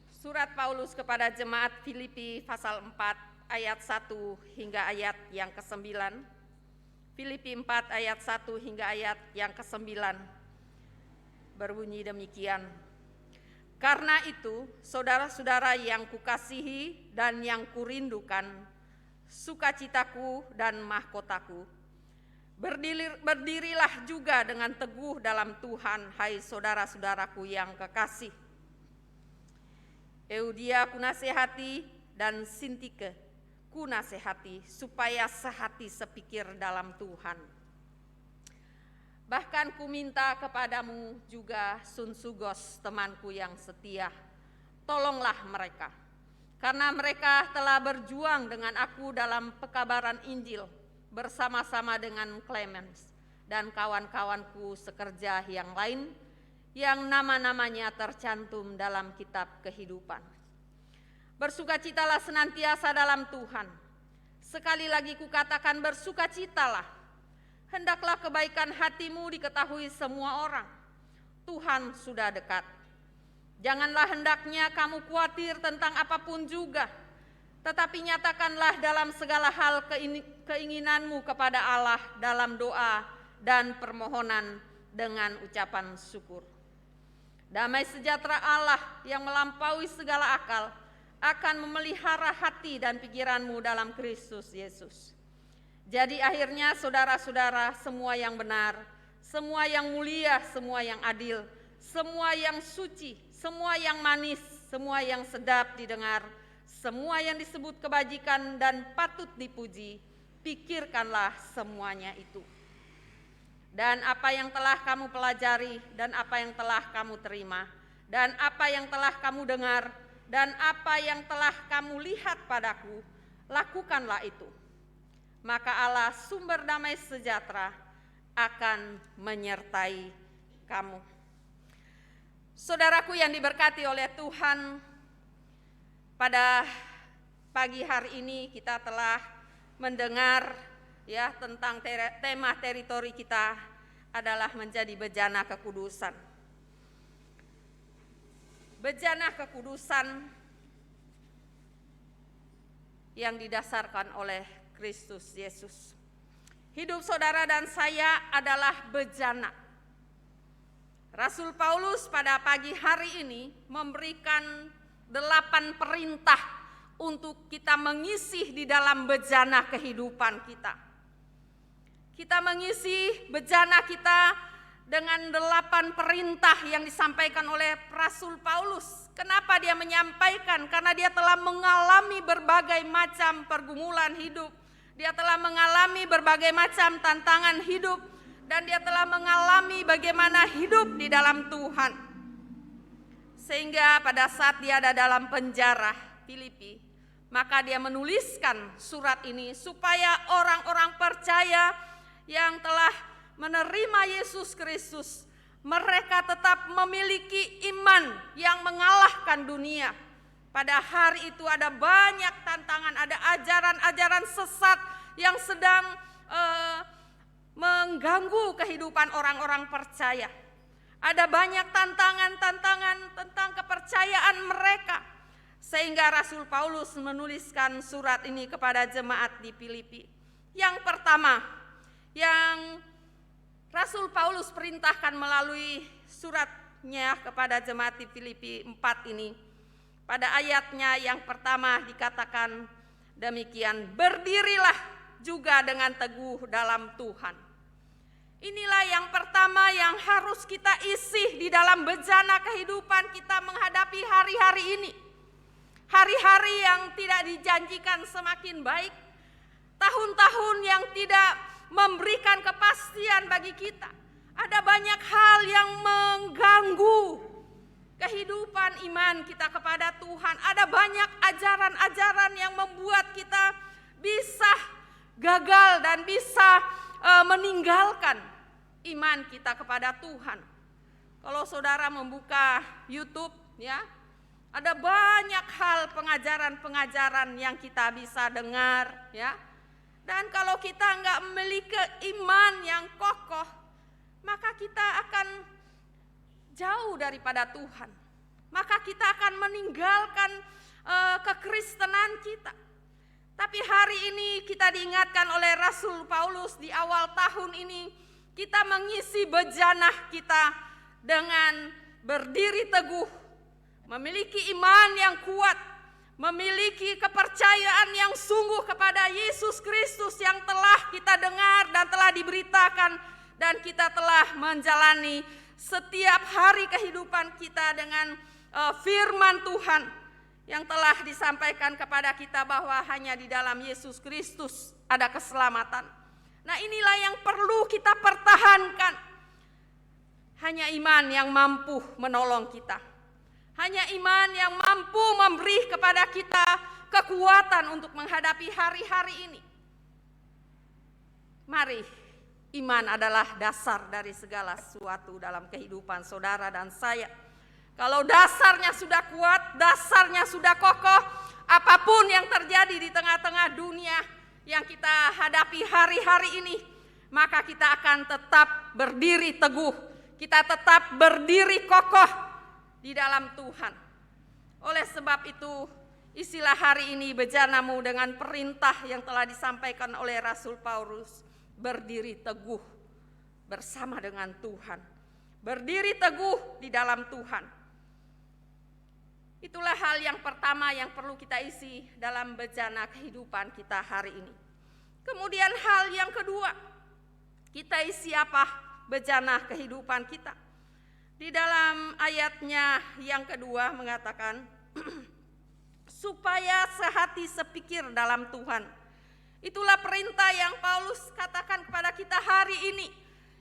Surat Paulus kepada jemaat Filipi pasal 4 ayat 1 hingga ayat yang ke-9. Filipi 4 ayat 1 hingga ayat yang ke-9 berbunyi demikian. Karena itu, saudara-saudara yang kukasihi dan yang kurindukan, sukacitaku dan mahkotaku, berdirilah juga dengan teguh dalam Tuhan, hai saudara-saudaraku yang kekasih. Eudia kunasehati dan Sintike kunasehati, supaya sehati sepikir dalam Tuhan. Bahkan ku minta kepadamu juga Sunsugos, temanku yang setia, tolonglah mereka, karena mereka telah berjuang dengan aku dalam pekabaran Injil, bersama-sama dengan Clemens dan kawan-kawanku sekerja yang lain yang nama-namanya tercantum dalam kitab kehidupan. Bersukacitalah senantiasa dalam Tuhan. Sekali lagi kukatakan bersukacitalah. Hendaklah kebaikan hatimu diketahui semua orang. Tuhan sudah dekat. Janganlah hendaknya kamu khawatir tentang apapun juga, tetapi nyatakanlah dalam segala hal keinginanmu kepada Allah dalam doa dan permohonan dengan ucapan syukur. Damai sejahtera Allah yang melampaui segala akal akan memelihara hati dan pikiranmu dalam Kristus Yesus. Jadi akhirnya saudara-saudara, semua yang benar, semua yang mulia, semua yang adil, semua yang suci, semua yang manis, semua yang sedap didengar, semua yang disebut kebajikan dan patut dipuji, pikirkanlah semuanya itu. Dan apa yang telah kamu pelajari, dan apa yang telah kamu terima, dan apa yang telah kamu dengar, dan apa yang telah kamu lihat padaku, lakukanlah itu. Maka Allah sumber damai sejahtera akan menyertai kamu. Saudaraku yang diberkati oleh Tuhan, pada pagi hari ini kita telah mendengar ya tentang tema teritori kita adalah menjadi bejana kekudusan. Bejana kekudusan yang didasarkan oleh Kristus Yesus. Hidup saudara dan saya adalah bejana. Rasul Paulus pada pagi hari ini memberikan 8 perintah untuk kita mengisi di dalam bejana kehidupan kita. Kita mengisi bejana kita dengan 8 perintah yang disampaikan oleh Rasul Paulus. Kenapa dia menyampaikan? Karena dia telah mengalami berbagai macam pergumulan hidup. Dia telah mengalami berbagai macam tantangan hidup. Dan dia telah mengalami bagaimana hidup di dalam Tuhan. Sehingga pada saat dia ada dalam penjara Filipi, maka dia menuliskan surat ini supaya orang-orang percaya yang telah menerima Yesus Kristus, mereka tetap memiliki iman yang mengalahkan dunia. Pada hari itu ada banyak tantangan, ada ajaran-ajaran sesat yang sedang mengganggu kehidupan orang-orang percaya. Ada banyak tantangan-tantangan tentang kepercayaan mereka. Sehingga Rasul Paulus menuliskan surat ini kepada jemaat di Filipi. Yang pertama, yang Rasul Paulus perintahkan melalui suratnya kepada jemaat di Filipi 4 ini. Pada ayatnya yang pertama dikatakan demikian, berdirilah juga dengan teguh dalam Tuhan. Inilah yang pertama yang harus kita isi di dalam bejana kehidupan kita menghadapi hari-hari ini. Hari-hari yang tidak dijanjikan semakin baik, tahun-tahun yang tidak memberikan kepastian bagi kita. Ada banyak hal yang mengganggu kehidupan iman kita kepada Tuhan. Ada banyak ajaran-ajaran yang membuat kita bisa gagal dan bisa meninggalkan iman kita kepada Tuhan. Kalau saudara membuka YouTube, ya, ada banyak hal pengajaran-pengajaran yang kita bisa dengar, ya. Dan kalau kita nggak memiliki iman yang kokoh, maka kita akan jauh daripada Tuhan. Maka kita akan meninggalkan kekristenan kita. Tapi hari ini kita diingatkan oleh Rasul Paulus di awal tahun ini, kita mengisi bejana kita dengan berdiri teguh, memiliki iman yang kuat, memiliki kepercayaan yang sungguh kepada Yesus Kristus yang telah kita dengar dan telah diberitakan, dan kita telah menjalani setiap hari kehidupan kita dengan firman Tuhan yang telah disampaikan kepada kita bahwa hanya di dalam Yesus Kristus ada keselamatan. Nah, inilah yang perlu kita pertahankan. Hanya iman yang mampu menolong kita. Hanya iman yang mampu memberi kepada kita kekuatan untuk menghadapi hari-hari ini. Mari, iman adalah dasar dari segala sesuatu dalam kehidupan saudara dan saya. Kalau dasarnya sudah kuat, dasarnya sudah kokoh, apapun yang terjadi di tengah-tengah dunia yang kita hadapi hari-hari ini, maka kita akan tetap berdiri teguh, kita tetap berdiri kokoh di dalam Tuhan. Oleh sebab itu, isilah hari ini bejanamu dengan perintah yang telah disampaikan oleh Rasul Paulus, berdiri teguh bersama dengan Tuhan, berdiri teguh di dalam Tuhan. Itulah hal yang pertama yang perlu kita isi dalam bejana kehidupan kita hari ini. Kemudian hal yang kedua, kita isi apa bejana kehidupan kita? Di dalam ayatnya yang kedua mengatakan, supaya sehati sepikir dalam Tuhan. Itulah perintah yang Paulus katakan kepada kita hari ini.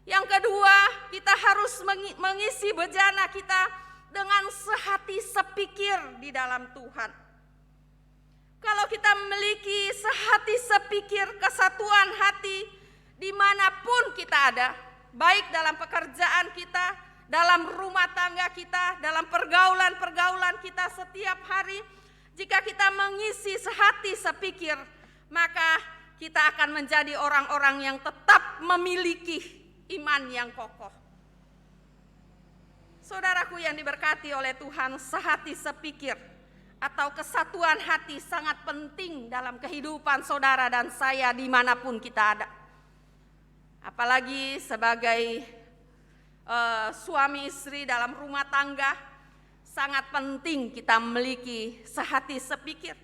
Yang kedua, kita harus mengisi bejana kita dengan sehati sepikir di dalam Tuhan. Kalau kita memiliki sehati sepikir, kesatuan hati dimanapun kita ada, baik dalam pekerjaan kita, dalam rumah tangga kita, dalam pergaulan-pergaulan kita setiap hari, jika kita mengisi sehati sepikir, maka kita akan menjadi orang-orang yang tetap memiliki iman yang kokoh. Saudaraku yang diberkati oleh Tuhan, sehati sepikir atau kesatuan hati sangat penting dalam kehidupan saudara dan saya dimanapun kita ada. Apalagi sebagai suami istri dalam rumah tangga, sangat penting kita memiliki sehati sepikir.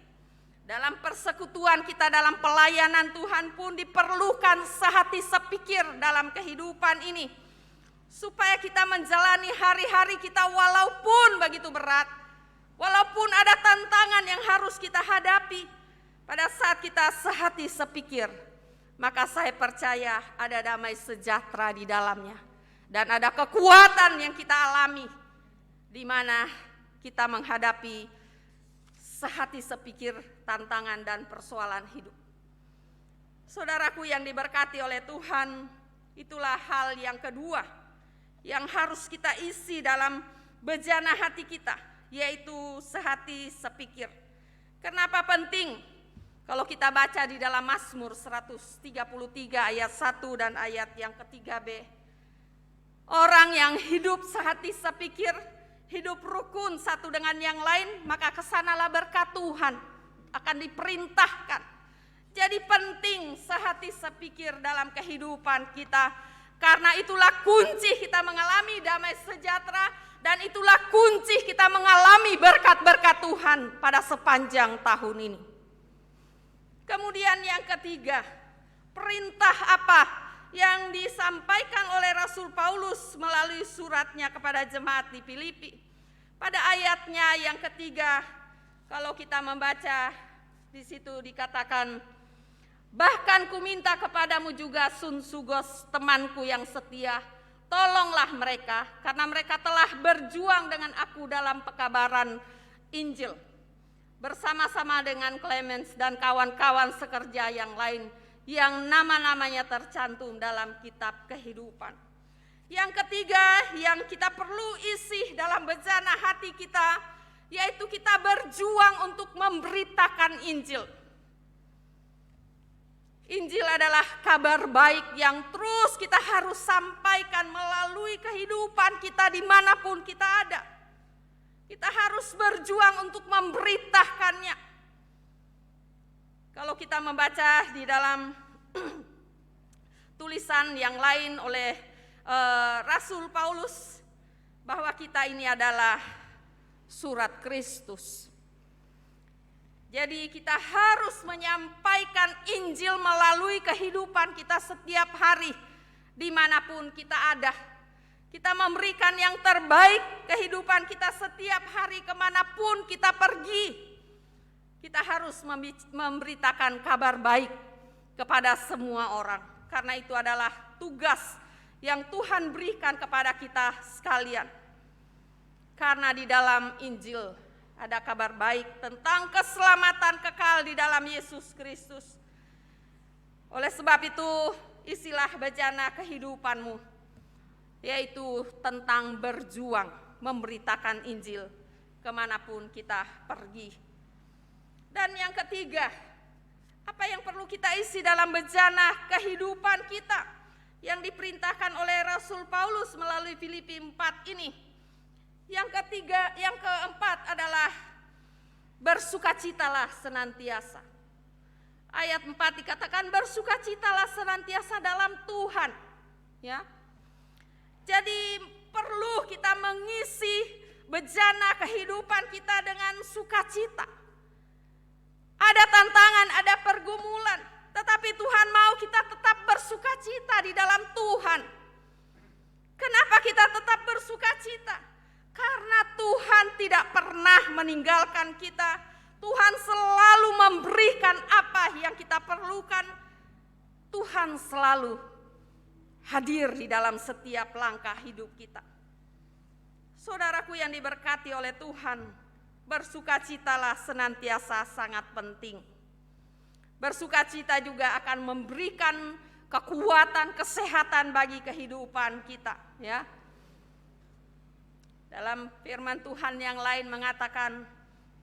Dalam persekutuan kita, dalam pelayanan Tuhan pun diperlukan sehati sepikir dalam kehidupan ini. Supaya kita menjalani hari-hari kita walaupun begitu berat, walaupun ada tantangan yang harus kita hadapi, pada saat kita sehati sepikir, maka saya percaya ada damai sejahtera di dalamnya. Dan ada kekuatan yang kita alami, di mana kita menghadapi sehati sepikir tantangan dan persoalan hidup. Saudaraku yang diberkati oleh Tuhan, itulah hal yang kedua yang harus kita isi dalam bejana hati kita, yaitu sehati sepikir. Kenapa penting? Kalau kita baca di dalam Mazmur 133 ayat 1 dan ayat yang ketiga B, orang yang hidup sehati sepikir, hidup rukun satu dengan yang lain, maka kesanalah berkat Tuhan akan diperintahkan. Jadi penting sehati sepikir dalam kehidupan kita. Karena itulah kunci kita mengalami damai sejahtera, dan itulah kunci kita mengalami berkat-berkat Tuhan pada sepanjang tahun ini. Kemudian yang ketiga, perintah apa yang disampaikan oleh Rasul Paulus melalui suratnya kepada jemaat di Filipi? Pada ayatnya yang ketiga, kalau kita membaca di situ dikatakan, bahkan kuminta kepadamu juga Sunsugos, temanku yang setia, tolonglah mereka karena mereka telah berjuang dengan aku dalam pekabaran Injil, bersama-sama dengan Clemens dan kawan-kawan sekerja yang lain yang nama-namanya tercantum dalam kitab kehidupan. Yang ketiga yang kita perlu isi dalam bejana hati kita, yaitu kita berjuang untuk memberitakan Injil. Injil adalah kabar baik yang terus kita harus sampaikan melalui kehidupan kita dimanapun kita ada. Kita harus berjuang untuk memberitakannya. Kalau kita membaca di dalam tulisan yang lain oleh Rasul Paulus, bahwa kita ini adalah surat Kristus. Jadi kita harus menyampaikan Injil melalui kehidupan kita setiap hari, dimanapun kita ada. Kita memberikan yang terbaik kehidupan kita setiap hari, kemanapun kita pergi. Kita harus memberitakan kabar baik kepada semua orang. Karena itu adalah tugas yang Tuhan berikan kepada kita sekalian. Karena di dalam Injil ada kabar baik tentang keselamatan kekal di dalam Yesus Kristus. Oleh sebab itu, isilah bejana kehidupanmu, yaitu tentang berjuang memberitakan Injil kemanapun kita pergi. Dan yang ketiga, apa yang perlu kita isi dalam bejana kehidupan kita yang diperintahkan oleh Rasul Paulus melalui Filipi 4 ini? Yang ketiga, yang keempat adalah bersukacitalah senantiasa. Ayat 4 dikatakan bersukacitalah senantiasa dalam Tuhan, ya. Jadi perlu kita mengisi bejana kehidupan kita dengan sukacita. Ada tantangan, ada pergumulan, tetapi Tuhan mau kita tetap bersukacita di dalam Tuhan. Kenapa kita tetap bersukacita? Karena Tuhan tidak pernah meninggalkan kita. Tuhan selalu memberikan apa yang kita perlukan. Tuhan selalu hadir di dalam setiap langkah hidup kita. Saudaraku yang diberkati oleh Tuhan, bersukacitalah senantiasa sangat penting. Bersukacita juga akan memberikan kekuatan, kesehatan bagi kehidupan kita, ya. Dalam firman Tuhan yang lain mengatakan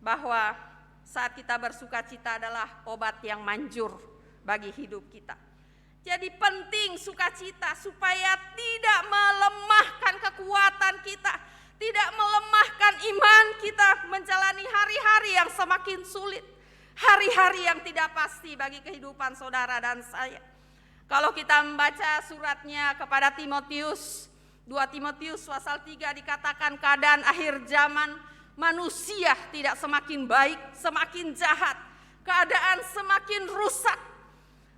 bahwa saat kita bersukacita adalah obat yang manjur bagi hidup kita. Jadi penting sukacita supaya tidak melemahkan kekuatan kita, tidak melemahkan iman kita menjalani hari-hari yang semakin sulit, hari-hari yang tidak pasti bagi kehidupan saudara dan saya. Kalau kita membaca suratnya kepada Timotius, 2 Timotius pasal 3 dikatakan keadaan akhir zaman manusia tidak semakin baik, semakin jahat, keadaan semakin rusak.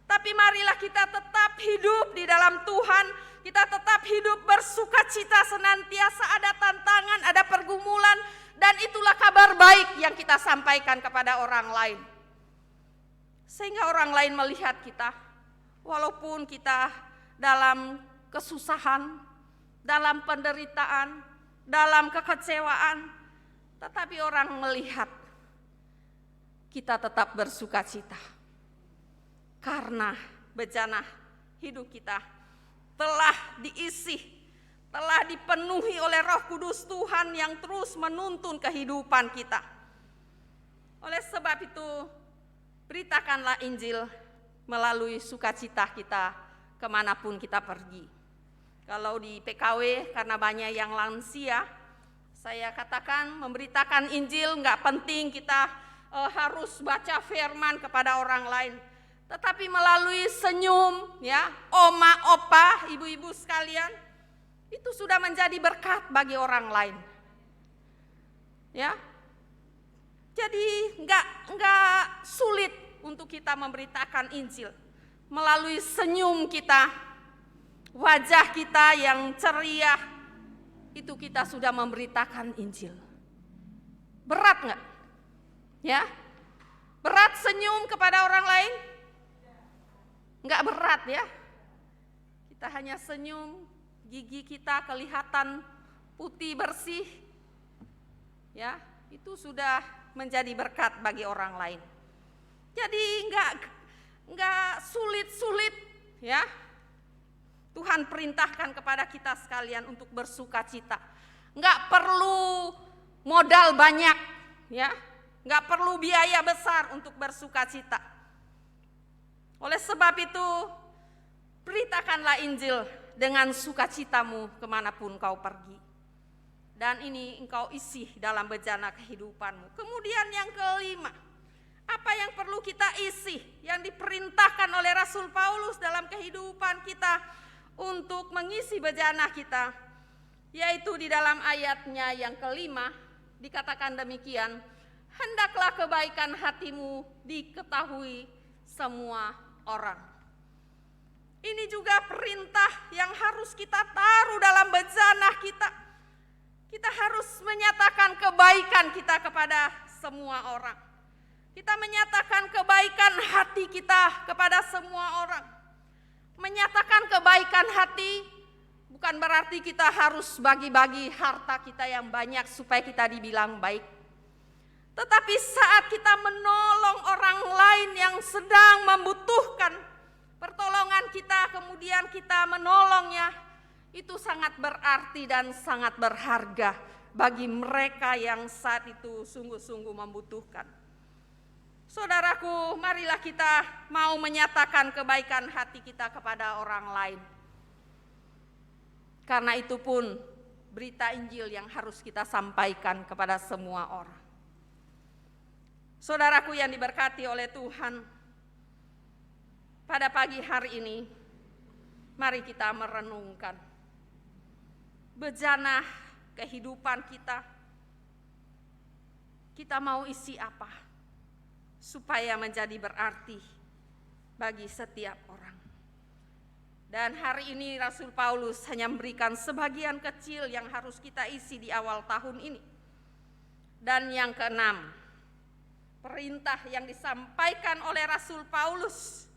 Tapi marilah kita tetap hidup di dalam Tuhan, kita tetap hidup bersukacita senantiasa, ada tantangan, ada pergumulan, dan itulah kabar baik yang kita sampaikan kepada orang lain. Sehingga orang lain melihat kita, walaupun kita dalam kesusahan, dalam penderitaan, dalam kekecewaan, tetapi orang melihat kita tetap bersukacita. Karena bejana hidup kita telah diisi, telah dipenuhi oleh Roh Kudus Tuhan yang terus menuntun kehidupan kita. Oleh sebab itu, beritakanlah Injil melalui sukacita kita kemanapun kita pergi. Kalau di PKW karena banyak yang lansia, saya katakan memberitakan Injil nggak penting kita harus baca firman kepada orang lain. tetapi melalui senyum, ya, oma, opa, ibu-ibu sekalian, itu sudah menjadi berkat bagi orang lain. Ya, jadi nggak sulit untuk kita memberitakan Injil melalui senyum kita, wajah kita yang ceria, itu kita sudah memberitakan Injil. Berat nggak? Ya, berat senyum kepada orang lain? Nggak berat ya. Kita hanya senyum, gigi kita kelihatan putih bersih. Ya, itu sudah menjadi berkat bagi orang lain. Jadi enggak sulit-sulit ya. Tuhan perintahkan kepada kita sekalian untuk bersukacita. Enggak perlu modal banyak ya. Enggak perlu biaya besar untuk bersukacita. Oleh sebab itu, beritakanlah Injil dengan sukacitamu kemanapun kau pergi. Dan ini engkau isi dalam bejana kehidupanmu. Kemudian yang kelima, apa yang perlu kita isi yang diperintahkan oleh Rasul Paulus dalam kehidupan kita untuk mengisi bejana kita, yaitu di dalam ayatnya yang kelima dikatakan demikian, hendaklah kebaikan hatimu diketahui semua orang. Ini juga perintah yang harus kita taruh dalam bejana kita. Kita harus menyatakan kebaikan kita kepada semua orang. Kita menyatakan kebaikan hati kita kepada semua orang. Menyatakan kebaikan hati bukan berarti kita harus bagi-bagi harta kita yang banyak supaya kita dibilang baik. Tetapi saat kita menolong orang lain yang sedang membutuhkan pertolongan kita, kemudian kita menolongnya, itu sangat berarti dan sangat berharga bagi mereka yang saat itu sungguh-sungguh membutuhkan. Saudaraku, marilah kita mau menyatakan kebaikan hati kita kepada orang lain. Karena itu pun berita Injil yang harus kita sampaikan kepada semua orang. Saudaraku yang diberkati oleh Tuhan, pada pagi hari ini, mari kita merenungkan bejana kehidupan kita. Kita mau isi apa supaya menjadi berarti bagi setiap orang. Dan hari ini Rasul Paulus hanya memberikan sebagian kecil yang harus kita isi di awal tahun ini. Dan yang keenam, perintah yang disampaikan oleh Rasul Paulus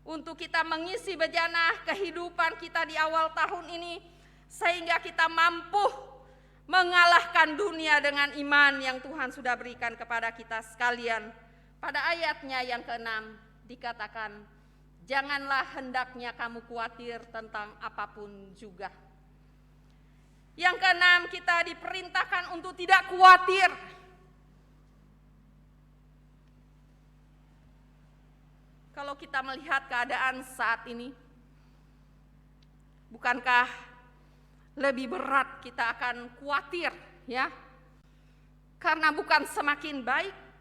untuk kita mengisi bejana kehidupan kita di awal tahun ini, sehingga kita mampu mengalahkan dunia dengan iman yang Tuhan sudah berikan kepada kita sekalian. Pada ayatnya yang ke-6 dikatakan, janganlah hendaknya kamu khawatir tentang apapun juga. Yang ke-6, kita diperintahkan untuk tidak khawatir. Kalau kita melihat keadaan saat ini, bukankah lebih berat kita akan khawatir ya? Karena bukan semakin baik.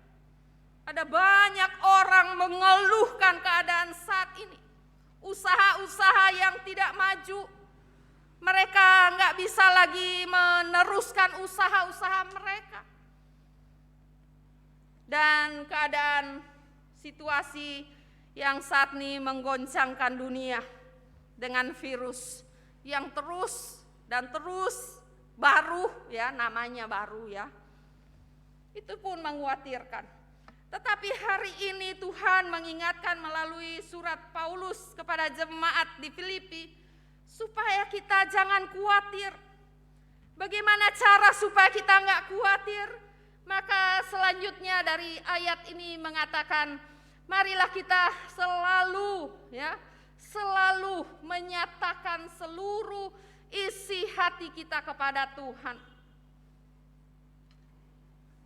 Ada banyak orang mengeluhkan keadaan saat ini. Usaha-usaha yang tidak maju. Mereka nggak bisa lagi meneruskan usaha-usaha mereka. Dan keadaan situasi yang saat ini menggoncangkan dunia dengan virus yang terus dan terus baru ya, namanya baru ya. Itu pun mengkhawatirkan. Tetapi hari ini Tuhan mengingatkan melalui surat Paulus kepada jemaat di Filipi supaya kita jangan khawatir. Bagaimana cara supaya kita enggak khawatir? Maka selanjutnya dari ayat ini mengatakan, marilah kita selalu menyatakan seluruh isi hati kita kepada Tuhan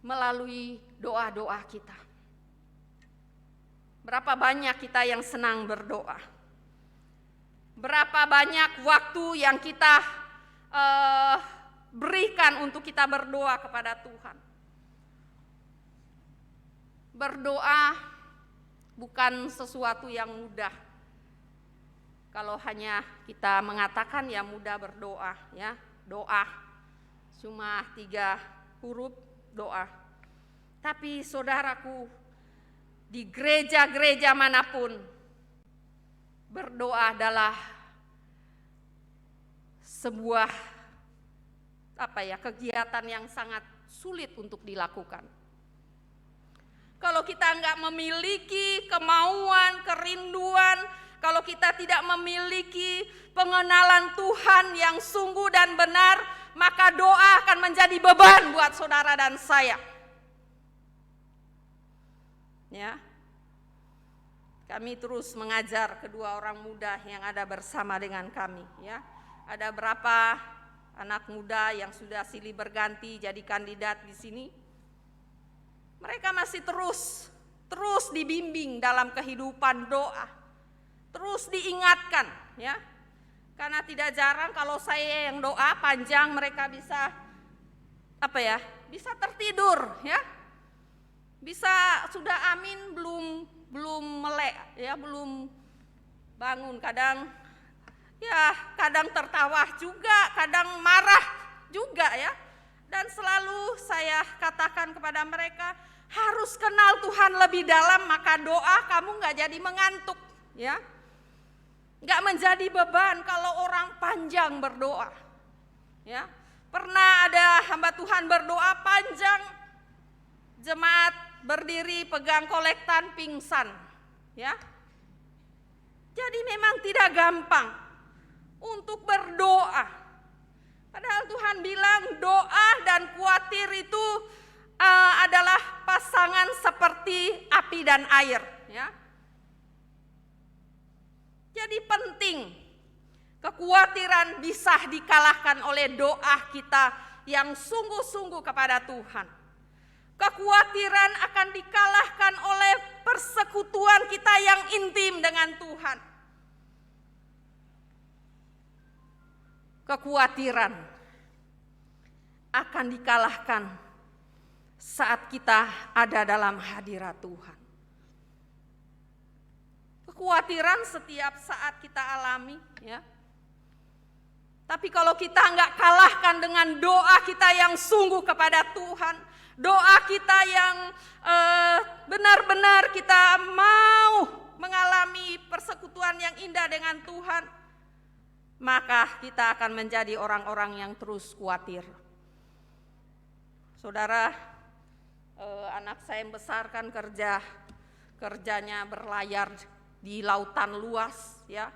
melalui doa-doa kita. Berapa banyak kita yang senang berdoa? Berapa banyak waktu yang kita berikan untuk kita berdoa kepada Tuhan? Berdoa bukan sesuatu yang mudah. Kalau hanya kita mengatakan ya mudah berdoa, ya doa cuma 3 huruf doa. Tapi saudaraku, di gereja-gereja manapun berdoa adalah sebuah kegiatan yang sangat sulit untuk dilakukan. Kalau kita enggak memiliki kemauan, kerinduan, kalau kita tidak memiliki pengenalan Tuhan yang sungguh dan benar, maka doa akan menjadi beban buat saudara dan saya. Ya. Kami terus mengajar kedua orang muda yang ada bersama dengan kami, ya. Ada berapa anak muda yang sudah silih berganti jadi kandidat di sini. Mereka masih terus dibimbing dalam kehidupan doa. Terus diingatkan, ya. Karena tidak jarang kalau saya yang doa panjang mereka bisa bisa tertidur, ya. Bisa sudah amin belum melek, ya, belum bangun. Kadang tertawa juga, kadang marah juga, ya. Dan selalu saya katakan kepada mereka, harus kenal Tuhan lebih dalam, maka doa kamu nggak jadi mengantuk, ya. Nggak menjadi beban kalau orang panjang berdoa, ya. Pernah ada hamba Tuhan berdoa panjang, jemaat berdiri pegang kolektan pingsan, ya. Jadi memang tidak gampang untuk berdoa. Padahal Tuhan bilang doa dan khawatir itu adalah pasangan seperti api dan air, ya. Jadi penting, kekhawatiran bisa dikalahkan oleh doa kita yang sungguh-sungguh kepada Tuhan. Kekhawatiran akan dikalahkan oleh persekutuan kita yang intim dengan Tuhan. Kekhawatiran akan dikalahkan saat kita ada dalam hadirat Tuhan. Kekhawatiran setiap saat kita alami, ya. Tapi kalau kita enggak kalahkan dengan doa kita yang sungguh kepada Tuhan, doa kita yang benar-benar kita mau mengalami persekutuan yang indah dengan Tuhan, maka kita akan menjadi orang-orang yang terus khawatir. Saudara, anak saya yang besar kan kerjanya berlayar di lautan luas, ya.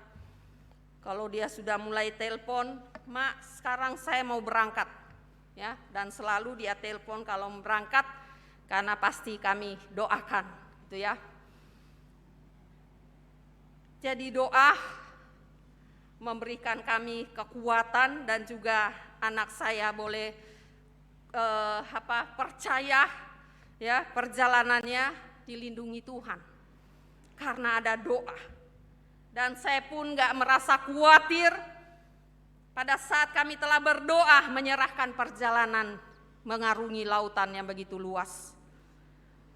Kalau dia sudah mulai telepon, "Mak, sekarang saya mau berangkat." Ya, dan selalu dia telepon kalau mau berangkat karena pasti kami doakan, gitu ya. Jadi doa memberikan kami kekuatan dan juga anak saya boleh percaya, ya, perjalanannya dilindungi Tuhan. Karena ada doa. Dan saya pun gak merasa khawatir pada saat kami telah berdoa menyerahkan perjalanan mengarungi lautan yang begitu luas.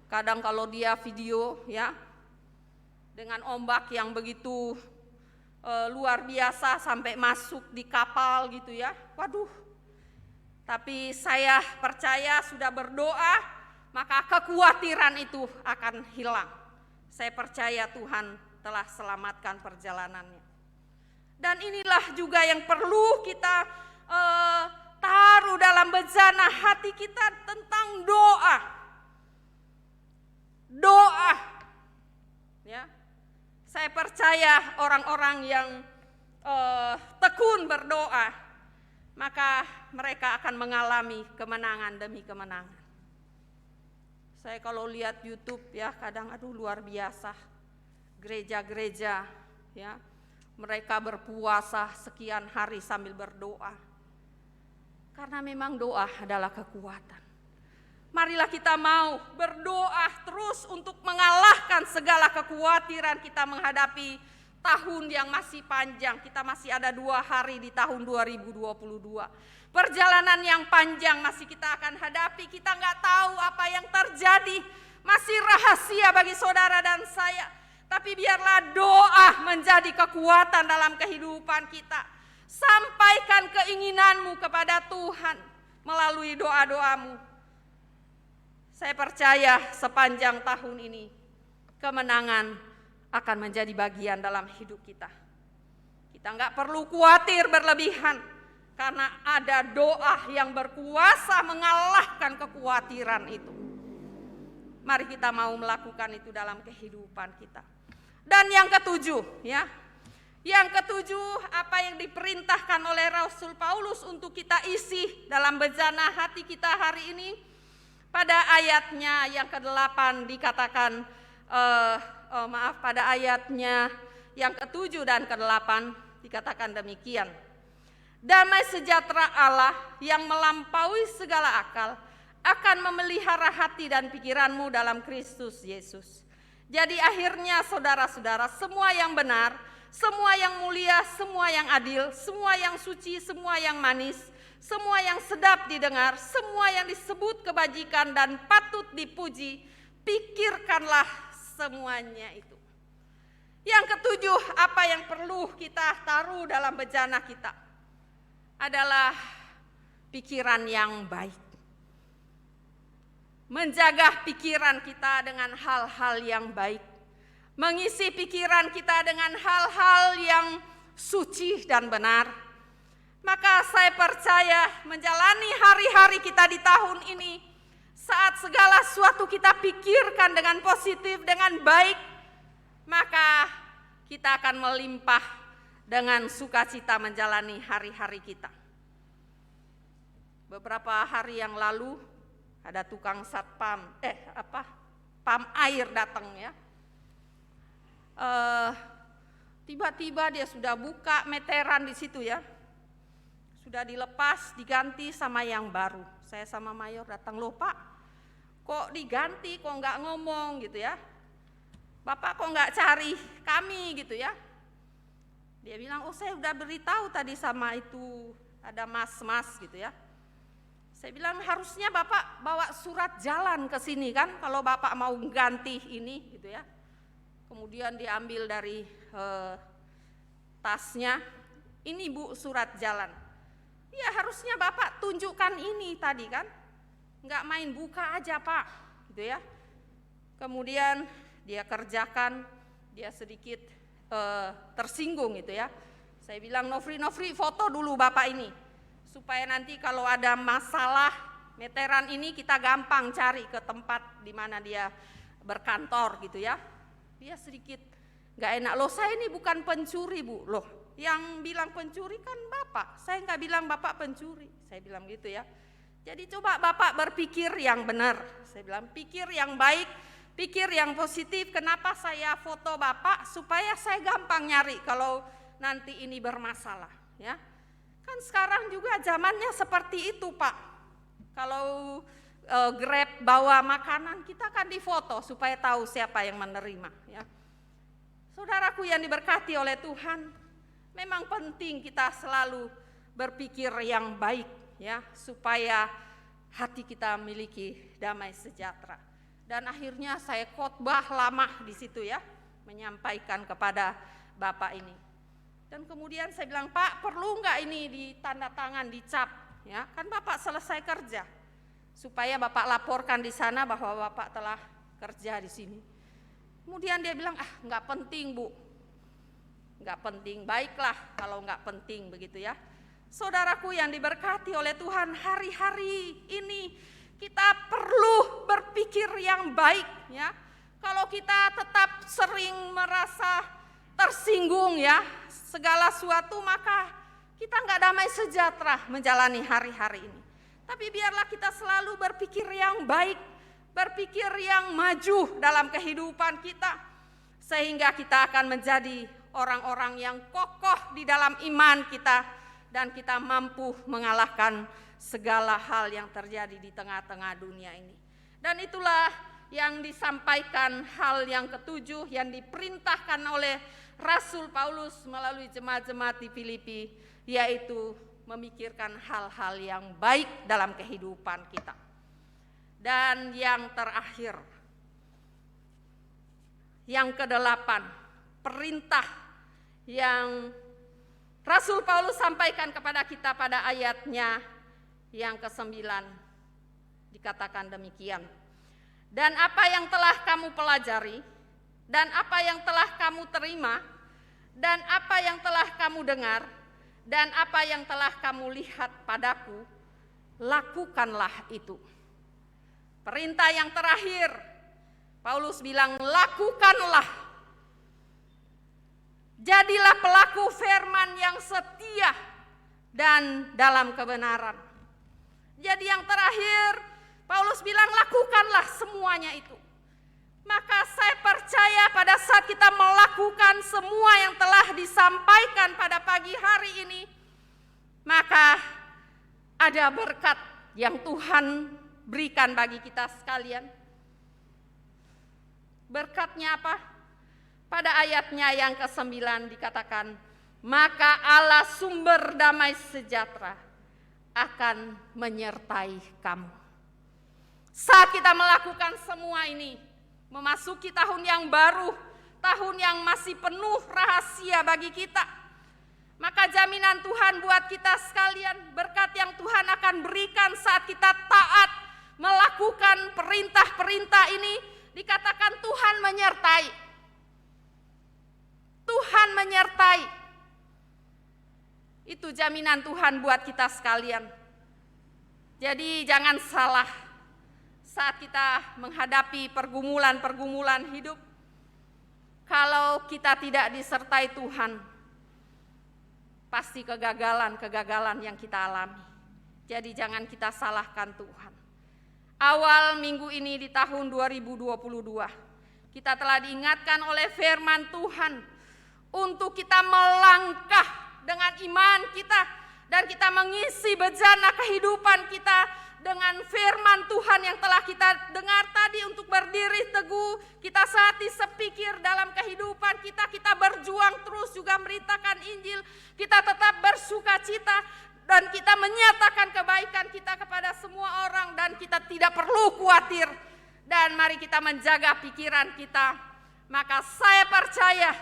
Kadang kalau dia video, ya, dengan ombak yang begitu luar biasa sampai masuk di kapal gitu, ya. Waduh. Tapi saya percaya sudah berdoa, maka kekhawatiran itu akan hilang. Saya percaya Tuhan telah selamatkan perjalanannya. Dan inilah juga yang perlu kita taruh dalam bejana hati kita tentang doa. Doa, ya. Saya percaya orang-orang yang tekun berdoa, maka mereka akan mengalami kemenangan demi kemenangan. Saya kalau lihat YouTube, ya, kadang luar biasa. Gereja-gereja, ya, mereka berpuasa sekian hari sambil berdoa. Karena memang doa adalah kekuatan. Marilah kita mau berdoa terus untuk mengalahkan segala kekhawatiran kita menghadapi tahun yang masih panjang. Kita masih ada 2 hari di tahun 2022. Perjalanan yang panjang masih kita akan hadapi. Kita nggak tahu apa yang terjadi masih rahasia bagi saudara dan saya. Tapi biarlah doa menjadi kekuatan dalam kehidupan kita. Sampaikan keinginanmu kepada Tuhan melalui doa-doamu. Saya percaya sepanjang tahun ini kemenangan akan menjadi bagian dalam hidup kita. Kita nggak perlu khawatir berlebihan karena ada doa yang berkuasa mengalahkan kekhawatiran itu. Mari kita mau melakukan itu dalam kehidupan kita. Dan yang ketujuh, ya. Yang ketujuh, apa yang diperintahkan oleh Rasul Paulus untuk kita isi dalam bejana hati kita hari ini. Pada ayatnya yang ke-8 dikatakan, pada ayatnya yang ke-7 dan ke-8 dikatakan demikian. Damai sejahtera Allah yang melampaui segala akal akan memelihara hati dan pikiranmu dalam Kristus Yesus. Jadi akhirnya saudara-saudara, semua yang benar, semua yang mulia, semua yang adil, semua yang suci, semua yang manis, semua yang sedap didengar, semua yang disebut kebajikan dan patut dipuji, pikirkanlah semuanya itu. Yang ketujuh, apa yang perlu kita taruh dalam bejana kita adalah pikiran yang baik. Menjaga pikiran kita dengan hal-hal yang baik. Mengisi pikiran kita dengan hal-hal yang suci dan benar. Maka saya percaya menjalani hari-hari kita di tahun ini, saat segala sesuatu kita pikirkan dengan positif, dengan baik, maka kita akan melimpah dengan sukacita menjalani hari-hari kita. Beberapa hari yang lalu ada tukang satpam, pam air datang ya. Tiba-tiba dia sudah buka meteran di situ ya. Sudah dilepas, diganti sama yang baru. Saya sama mayor datang, loh Pak, kok diganti, kok nggak ngomong gitu ya. Bapak kok nggak cari kami gitu ya. Dia bilang, oh saya udah beritahu tadi sama itu, ada mas-mas gitu ya. Saya bilang harusnya Bapak bawa surat jalan ke sini kan, kalau Bapak mau ganti ini gitu ya. Kemudian diambil dari tasnya, ini Bu surat jalan. Ya harusnya Bapak tunjukkan ini tadi kan, nggak main buka aja Pak, gitu ya. Kemudian dia kerjakan, dia sedikit tersinggung gitu ya. Saya bilang Nofri foto dulu Bapak ini, supaya nanti kalau ada masalah meteran ini kita gampang cari ke tempat di mana dia berkantor gitu ya. Dia sedikit nggak enak, loh saya ini bukan pencuri Bu, loh yang bilang pencuri kan Bapak, saya nggak bilang Bapak pencuri, saya bilang gitu ya. Jadi coba Bapak berpikir yang benar, saya bilang pikir yang baik, pikir yang positif. Kenapa saya foto Bapak? Supaya saya gampang nyari kalau nanti ini bermasalah ya. Kan sekarang juga zamannya seperti itu Pak. Kalau Grab bawa makanan kita kan difoto supaya tahu siapa yang menerima ya. Saudaraku yang diberkati oleh Tuhan, memang penting kita selalu berpikir yang baik ya, supaya hati kita memiliki damai sejahtera. Dan akhirnya saya khotbah lama di situ ya, menyampaikan kepada Bapak ini. Dan kemudian saya bilang, Pak perlu nggak ini ditanda tangan, dicap ya, kan Bapak selesai kerja, supaya Bapak laporkan di sana bahwa Bapak telah kerja di sini. Kemudian dia bilang, nggak penting Bu, nggak penting, baiklah kalau nggak penting begitu ya. Saudaraku yang diberkati oleh Tuhan, hari-hari ini kita perlu berpikir yang baik ya. Kalau kita tetap sering merasa tersinggung ya, segala sesuatu, maka kita nggak damai sejahtera menjalani hari-hari ini. Tapi biarlah kita selalu berpikir yang baik, berpikir yang maju dalam kehidupan kita, sehingga kita akan menjadi orang-orang yang kokoh di dalam iman kita, dan kita mampu mengalahkan segala hal yang terjadi di tengah-tengah dunia ini. Dan itulah yang disampaikan hal yang ketujuh yang diperintahkan oleh Rasul Paulus melalui jemaat-jemaat di Filipi, yaitu memikirkan hal-hal yang baik dalam kehidupan kita. Dan yang terakhir, yang ke-8, perintah yang Rasul Paulus sampaikan kepada kita pada ayatnya yang ke-9, dikatakan demikian. Dan apa yang telah kamu pelajari, dan apa yang telah kamu terima, dan apa yang telah kamu dengar, dan apa yang telah kamu lihat padaku, lakukanlah itu. Perintah yang terakhir, Paulus bilang, lakukanlah. Jadilah pelaku firman yang setia dan dalam kebenaran. Jadi yang terakhir, Paulus bilang lakukanlah semuanya itu. Maka saya percaya pada saat kita melakukan semua yang telah disampaikan pada pagi hari ini, maka ada berkat yang Tuhan berikan bagi kita sekalian. Berkatnya apa? Pada ayatnya yang ke-9 dikatakan, maka Allah sumber damai sejahtera akan menyertai kamu. Saat kita melakukan semua ini, memasuki tahun yang baru, tahun yang masih penuh rahasia bagi kita, maka jaminan Tuhan buat kita sekalian, berkat yang Tuhan akan berikan saat kita taat melakukan perintah-perintah ini, dikatakan Tuhan menyertai. Tuhan menyertai. Itu jaminan Tuhan buat kita sekalian. Jadi jangan salah saat kita menghadapi pergumulan-pergumulan hidup. Kalau kita tidak disertai Tuhan, pasti kegagalan-kegagalan yang kita alami. Jadi jangan kita salahkan Tuhan. Awal minggu ini di tahun 2022, kita telah diingatkan oleh firman Tuhan untuk kita melangkah dengan iman kita dan kita mengisi bejana kehidupan kita dengan firman Tuhan yang telah kita dengar tadi untuk berdiri teguh, kita sehati sepikir dalam kehidupan kita, kita berjuang terus juga memberitakan Injil, kita tetap bersuka cita dan kita menyatakan kebaikan kita kepada semua orang dan kita tidak perlu khawatir. Dan mari kita menjaga pikiran kita. Maka saya percaya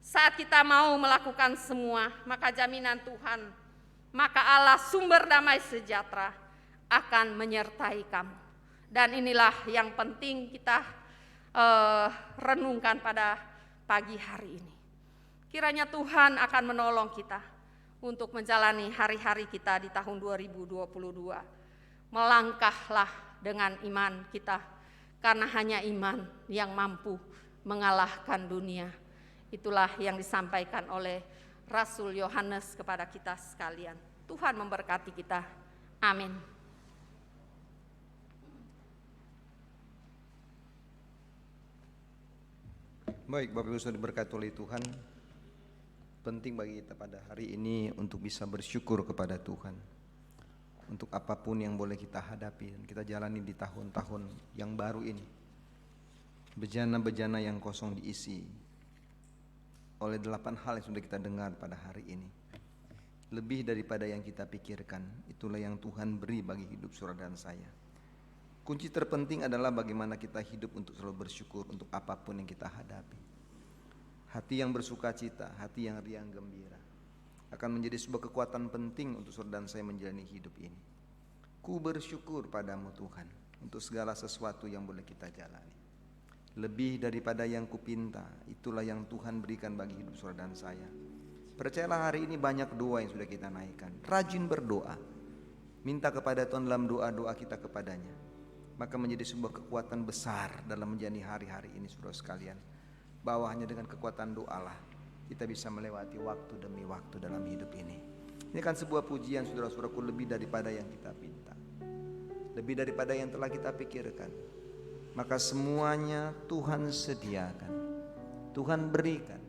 saat kita mau melakukan semua, maka jaminan Tuhan, maka Allah sumber damai sejahtera akan menyertai kamu. Dan inilah yang penting kita renungkan pada pagi hari ini. Kiranya Tuhan akan menolong kita untuk menjalani hari-hari kita di tahun 2022. Melangkahlah dengan iman kita, karena hanya iman yang mampu mengalahkan dunia. Itulah yang disampaikan oleh Rasul Yohanes kepada kita sekalian. Tuhan memberkati kita. Amin. Baik, Bapak Ibu sudah diberkati oleh Tuhan. Penting bagi kita pada hari ini untuk bisa bersyukur kepada Tuhan untuk apapun yang boleh kita hadapi dan kita jalani di tahun-tahun yang baru ini. Bejana-bejana yang kosong diisi oleh 8 hal yang sudah kita dengar pada hari ini. Lebih daripada yang kita pikirkan, itulah yang Tuhan beri bagi hidup saudara dan saya. Kunci terpenting adalah bagaimana kita hidup untuk selalu bersyukur untuk apapun yang kita hadapi. Hati yang bersuka cita, hati yang riang gembira akan menjadi sebuah kekuatan penting untuk saudara dan saya menjalani hidup ini. Ku bersyukur padamu Tuhan untuk segala sesuatu yang boleh kita jalani. Lebih daripada yang kupinta, itulah yang Tuhan berikan bagi hidup saudara dan saya. Percayalah hari ini banyak doa yang sudah kita naikkan. Rajin berdoa, minta kepada Tuhan dalam doa-doa kita kepadanya. Maka menjadi sebuah kekuatan besar dalam menjalani hari-hari ini saudara sekalian. Bahwa hanya dengan kekuatan doalah kita bisa melewati waktu demi waktu dalam hidup ini. Ini kan sebuah pujian saudara-saudaraku, lebih daripada yang kita pinta, lebih daripada yang telah kita pikirkan. Maka semuanya Tuhan sediakan, Tuhan berikan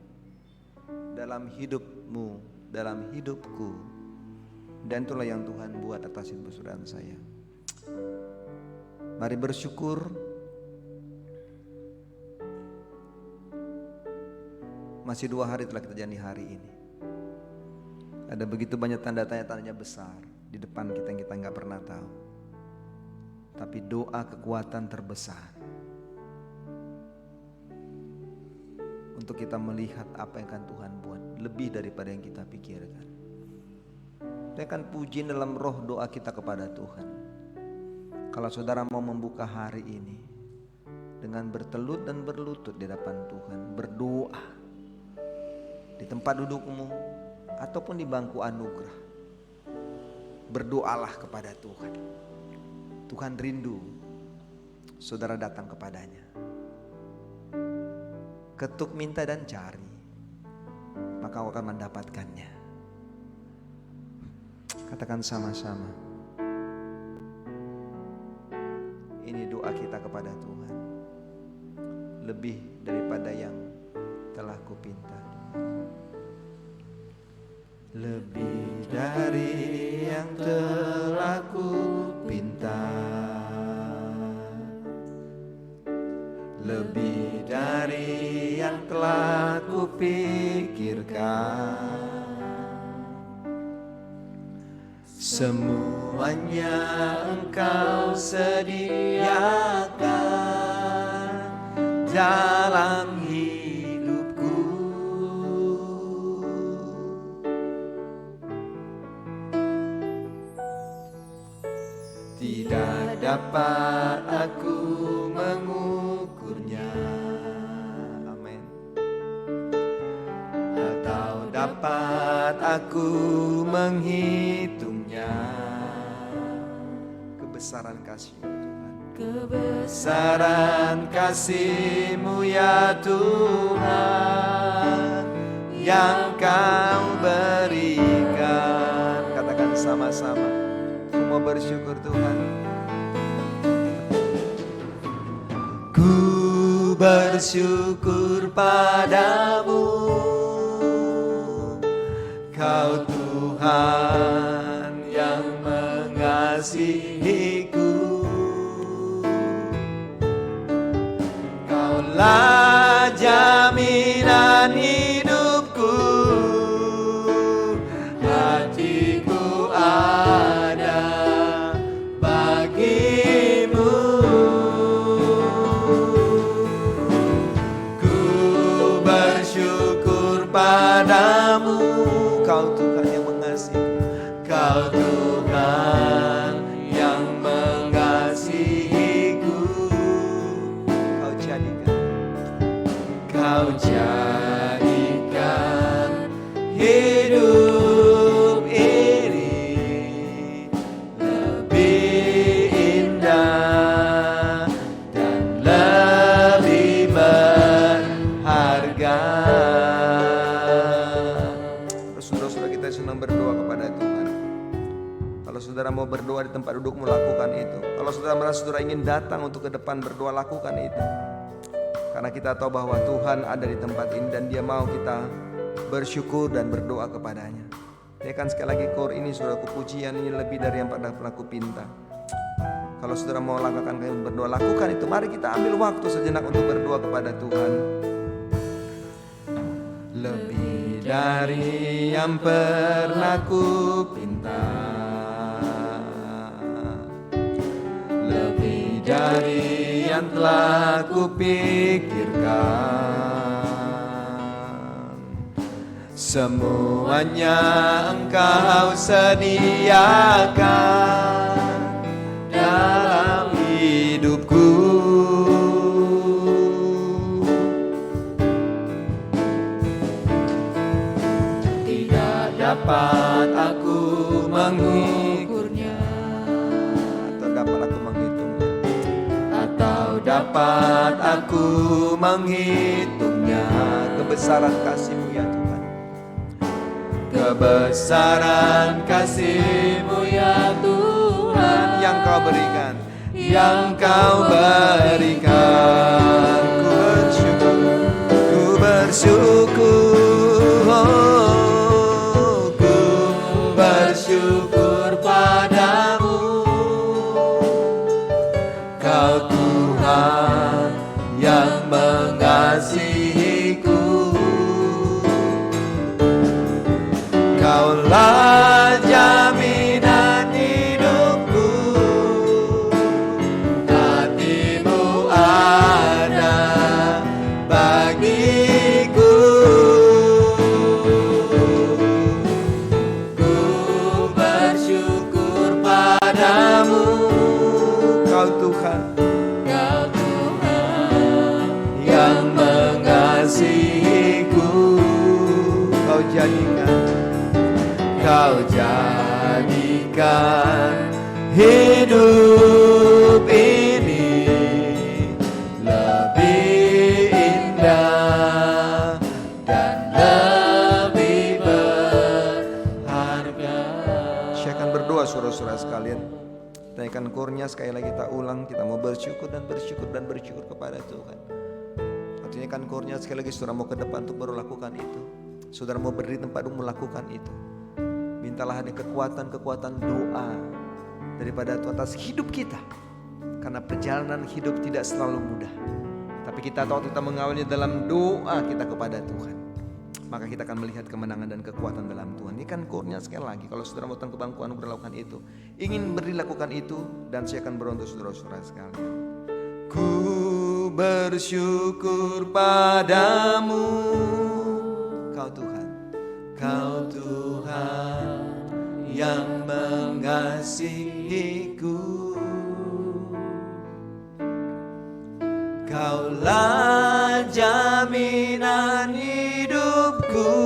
dalam hidupmu, dalam hidupku. Dan itulah yang Tuhan buat atas hidup saudara dan saya. Mari bersyukur. Masih 2 hari telah kita jalani hari ini. Ada begitu banyak tanda tanya besar di depan kita yang kita nggak pernah tahu. Tapi doa kekuatan terbesar. untuk kita melihat apa yang akan Tuhan buat lebih daripada yang kita pikirkan. Kita akan puji dalam roh doa kita kepada Tuhan. Kalau saudara mau membuka hari ini dengan bertelut dan berlutut di hadapan Tuhan, berdoa di tempat dudukmu ataupun di bangku anugerah, berdoalah kepada Tuhan. Tuhan rindu saudara datang kepadanya. Ketuk, minta dan cari, maka kau akan mendapatkannya. Katakan sama-sama, ini doa kita kepada Tuhan. Lebih daripada yang telah kupinta, lebih dari yang telah kupinta, lebih dari yang telah kupikirkan. Semuanya Engkau sediakan dalam hidupku. Tidak dapat aku mengukurnya, amin. Atau dapat aku menghitungnya. Kebesaran kasih-Mu Tuhan, kebesaran kasih-Mu ya Tuhan, yang Kau berikan. Katakan sama-sama, mau bersyukur Tuhan. Ku bersyukur padamu, Kau Tuhan yang mengasihiku. Kaulah jaminan hidupku, hatiku ada bagimu. Ku bersyukur padamu, Kau Tuhan yang mengasihi, Kau Tuhan yang mengasihiku. Kau jadikan hidup ini lebih indah dan lebih berharga. Saudara-saudara, kita senang berdoa kepada Tuhan. Kalau saudara mau berdoa di tempat dudukmu, lakukan itu. Kalau saudara merasa saudara ingin datang untuk ke depan berdoa, lakukan itu. Karena kita tahu bahwa Tuhan ada di tempat ini dan Dia mau kita bersyukur dan berdoa kepadanya. Ya kan, sekali lagi kor ini saudaraku, pujian ini lebih dari yang pernah aku pinta. Kalau saudara mau lakukan berdoa, lakukan itu. Mari kita ambil waktu sejenak untuk berdoa kepada Tuhan. Lebih dari yang pernah ku pinta, lebih dari yang telah kupikirkan. Semuanya Engkau sediakan dalam hidupku. Tidak dapat aku mengukurnya, atau dapat aku menghitungnya, atau dapat aku menghitungnya. Kebesaran kasih-Mu ya Tuhan, kebesaran kasih-Mu ya Tuhan, yang Kau berikan, yang Kau berikan. Ku bersyukur, ku bersyukur padamu, Kau Tuhan yang mengasihiku. Kaulah jaminan hidupku, hati-Mu ada bagiku. Kau jadikan hidup ini lebih indah dan lebih berharga. Saya akan berdoa saudara-saudara sekalian. Naikkan kurnia sekali lagi kita ulang. Kita mau bersyukur dan bersyukur dan bersyukur kepada Tuhan. Artinya kan kurnia sekali lagi saudara mau ke depan untuk baru lakukan itu. Saudara mau berdiri tempat untuk melakukan itu. Mintalah ada kekuatan doa daripada Tuhan atas hidup kita. Karena perjalanan hidup tidak selalu mudah. Tapi kita tahu kita mengawalnya dalam doa kita kepada Tuhan. Maka kita akan melihat kemenangan dan kekuatan dalam Tuhan. Ini kan kurnia sekali lagi. Kalau saudara mau datang ke bangkuan untuk melakukan itu, ingin berdiri lakukan itu, dan saya akan berdoa untuk saudara-saudara sekalian. Ku bersyukur padamu, Kau Tuhan, Kau Tuhan yang mengasihiku. Kaulah jaminan hidupku,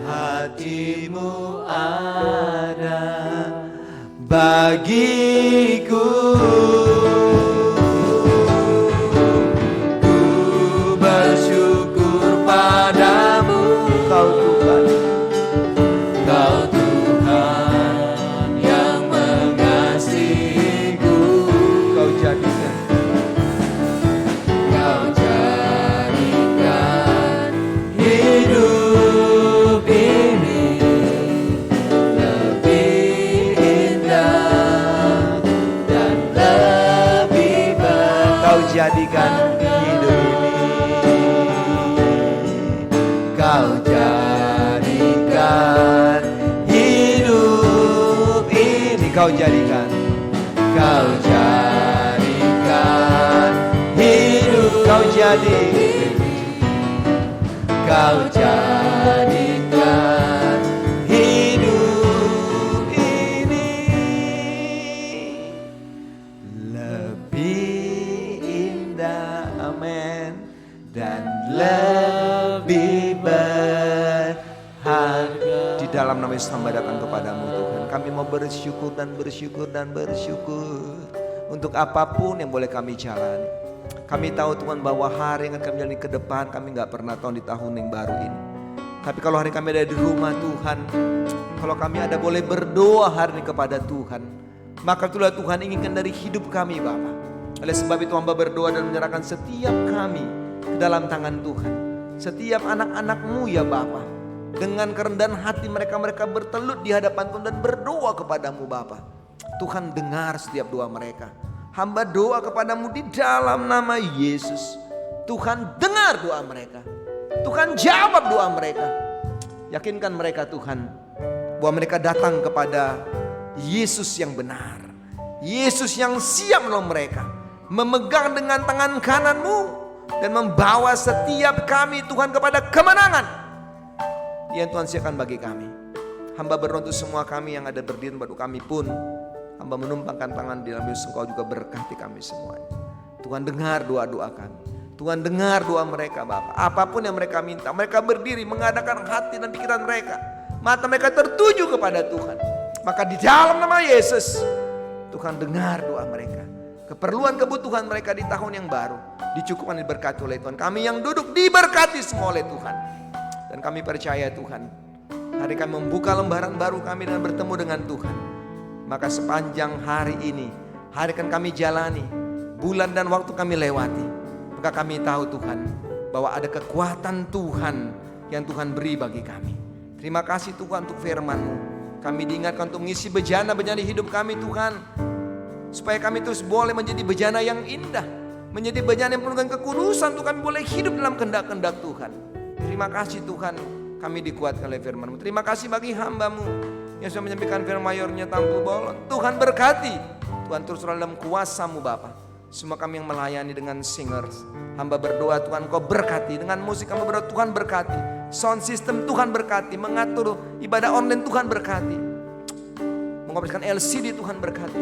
hatimu ada bagiku. Ku bersyukur padamu, Kau Tuhan, Kau Tuhan yang mengasihiku. Kau jadikan hidup ini lebih indah dan lebih berharga. Kau jadikan hidup ini, Kau jadikan hidup ini, Kau jadikan hidup, Kau jadikan, Kau jadikan hidup ini lebih indah, amin, dan lebih berharga. Di dalam nama Yesus hamba datang kepadamu Tuhan. Kami mau bersyukur dan bersyukur dan bersyukur untuk apapun yang boleh kami jalani. Kami tahu Tuhan bahwa hari yang akan kami jalani ke depan kami gak pernah tahu di tahun yang baru ini. Tapi kalau hari kami ada di rumah Tuhan, kalau kami ada boleh berdoa hari ini kepada Tuhan, maka itulah Tuhan inginkan dari hidup kami Bapa. Oleh sebab itu hamba berdoa dan menyerahkan setiap kami ke dalam tangan Tuhan. Setiap anak-anak-Mu ya Bapa, dengan kerendahan hati mereka bertelut di hadapan Tuhan dan berdoa kepadamu Bapa. Tuhan dengar setiap doa mereka. Hamba doa kepadamu di dalam nama Yesus. Tuhan dengar doa mereka. Tuhan jawab doa mereka. Yakinkan mereka Tuhan bahwa mereka datang kepada Yesus yang benar. Yesus yang siap menolong mereka. Memegang dengan tangan kanan-Mu dan membawa setiap kami Tuhan kepada kemenangan yang Tuhan siapkan bagi kami. Hamba berdoa untuk semua kami yang ada berdiri tempat kami pun, hamba menumpangkan tangan di dalam Yesus, Engkau juga berkati kami semuanya. Tuhan dengar doa-doa kami. Tuhan dengar doa mereka Bapa. Apapun yang mereka minta, mereka berdiri mengadakan hati dan pikiran mereka. Mata mereka tertuju kepada Tuhan. Maka di dalam nama Yesus, Tuhan dengar doa mereka. Keperluan kebutuhan mereka di tahun yang baru dicukupkan, diberkati oleh Tuhan. Kami yang duduk diberkati semua oleh Tuhan. Dan kami percaya Tuhan, hari kami membuka lembaran baru kami dan bertemu dengan Tuhan. Maka sepanjang hari ini, hari akan kami jalani, bulan dan waktu kami lewati, maka kami tahu Tuhan bahwa ada kekuatan Tuhan yang Tuhan beri bagi kami. Terima kasih Tuhan untuk firman-Mu. Kami diingatkan untuk mengisi bejana-bejana hidup kami Tuhan, supaya kami terus boleh menjadi bejana yang indah, menjadi bejana yang penuh dengan kekudusan. Tuhan kami boleh hidup dalam kehendak-kehendak Tuhan. Terima kasih Tuhan, kami dikuatkan oleh firman-Mu. Terima kasih bagi hamba-Mu yang sudah menyampaikan firman mayornya Tampil Bolon. Tuhan berkati, Tuhan terus dalam kuasa-Mu Bapa. Semua kami yang melayani dengan singers, hamba berdoa Tuhan Kau berkati. Dengan musik hamba berdoa Tuhan berkati. Sound system Tuhan berkati. Mengatur ibadah online Tuhan berkati. Mengoperasikan LCD Tuhan berkati.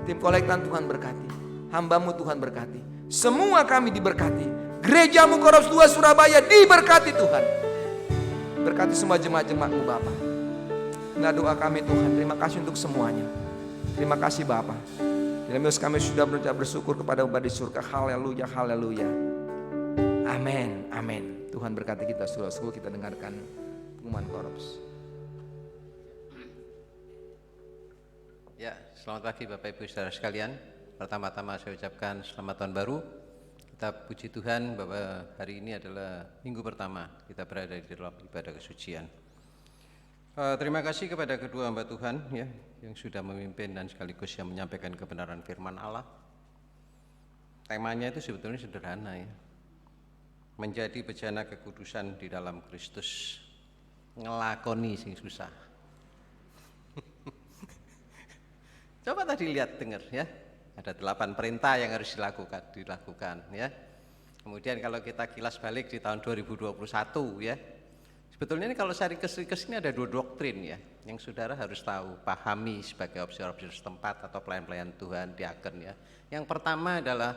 Tim kolektan Tuhan berkati. Hamba-Mu Tuhan berkati. Semua kami diberkati. Gereja-Mu Koros 2 Surabaya diberkati Tuhan. Berkati semua jemaat-jemaat-Mu Bapa. Nah doa kami Tuhan, terima kasih untuk semuanya. Terima kasih Bapa. Dalam kami sudah berucap bersyukur kepada Bapa di surga. Haleluya, haleluya. Amin, amin. Tuhan berkati kita, saudara-saudara, kita dengarkan pengumuman Korops. Ya, selamat pagi Bapak Ibu Saudara sekalian. Pertama-tama saya ucapkan selamat tahun baru. Kita puji Tuhan bahwa hari ini adalah minggu pertama kita berada di dalam ibadah kesucian. Terima kasih kepada kedua hamba Tuhan ya, yang sudah memimpin dan sekaligus yang menyampaikan kebenaran firman Allah. Temanya itu sebetulnya sederhana ya. Menjadi bejana kekudusan di dalam Kristus. Ngelakoni sing susah. Coba tadi lihat, dengar ya. Ada 8 perintah yang harus dilakukan ya. Kemudian kalau kita kilas balik di tahun 2021 ya. Sebetulnya ini kalau ringkes ini ada 2 doktrin ya, yang saudara harus tahu, pahami sebagai observer setempat atau pelayan-pelayan Tuhan, diaken ya. Yang pertama adalah,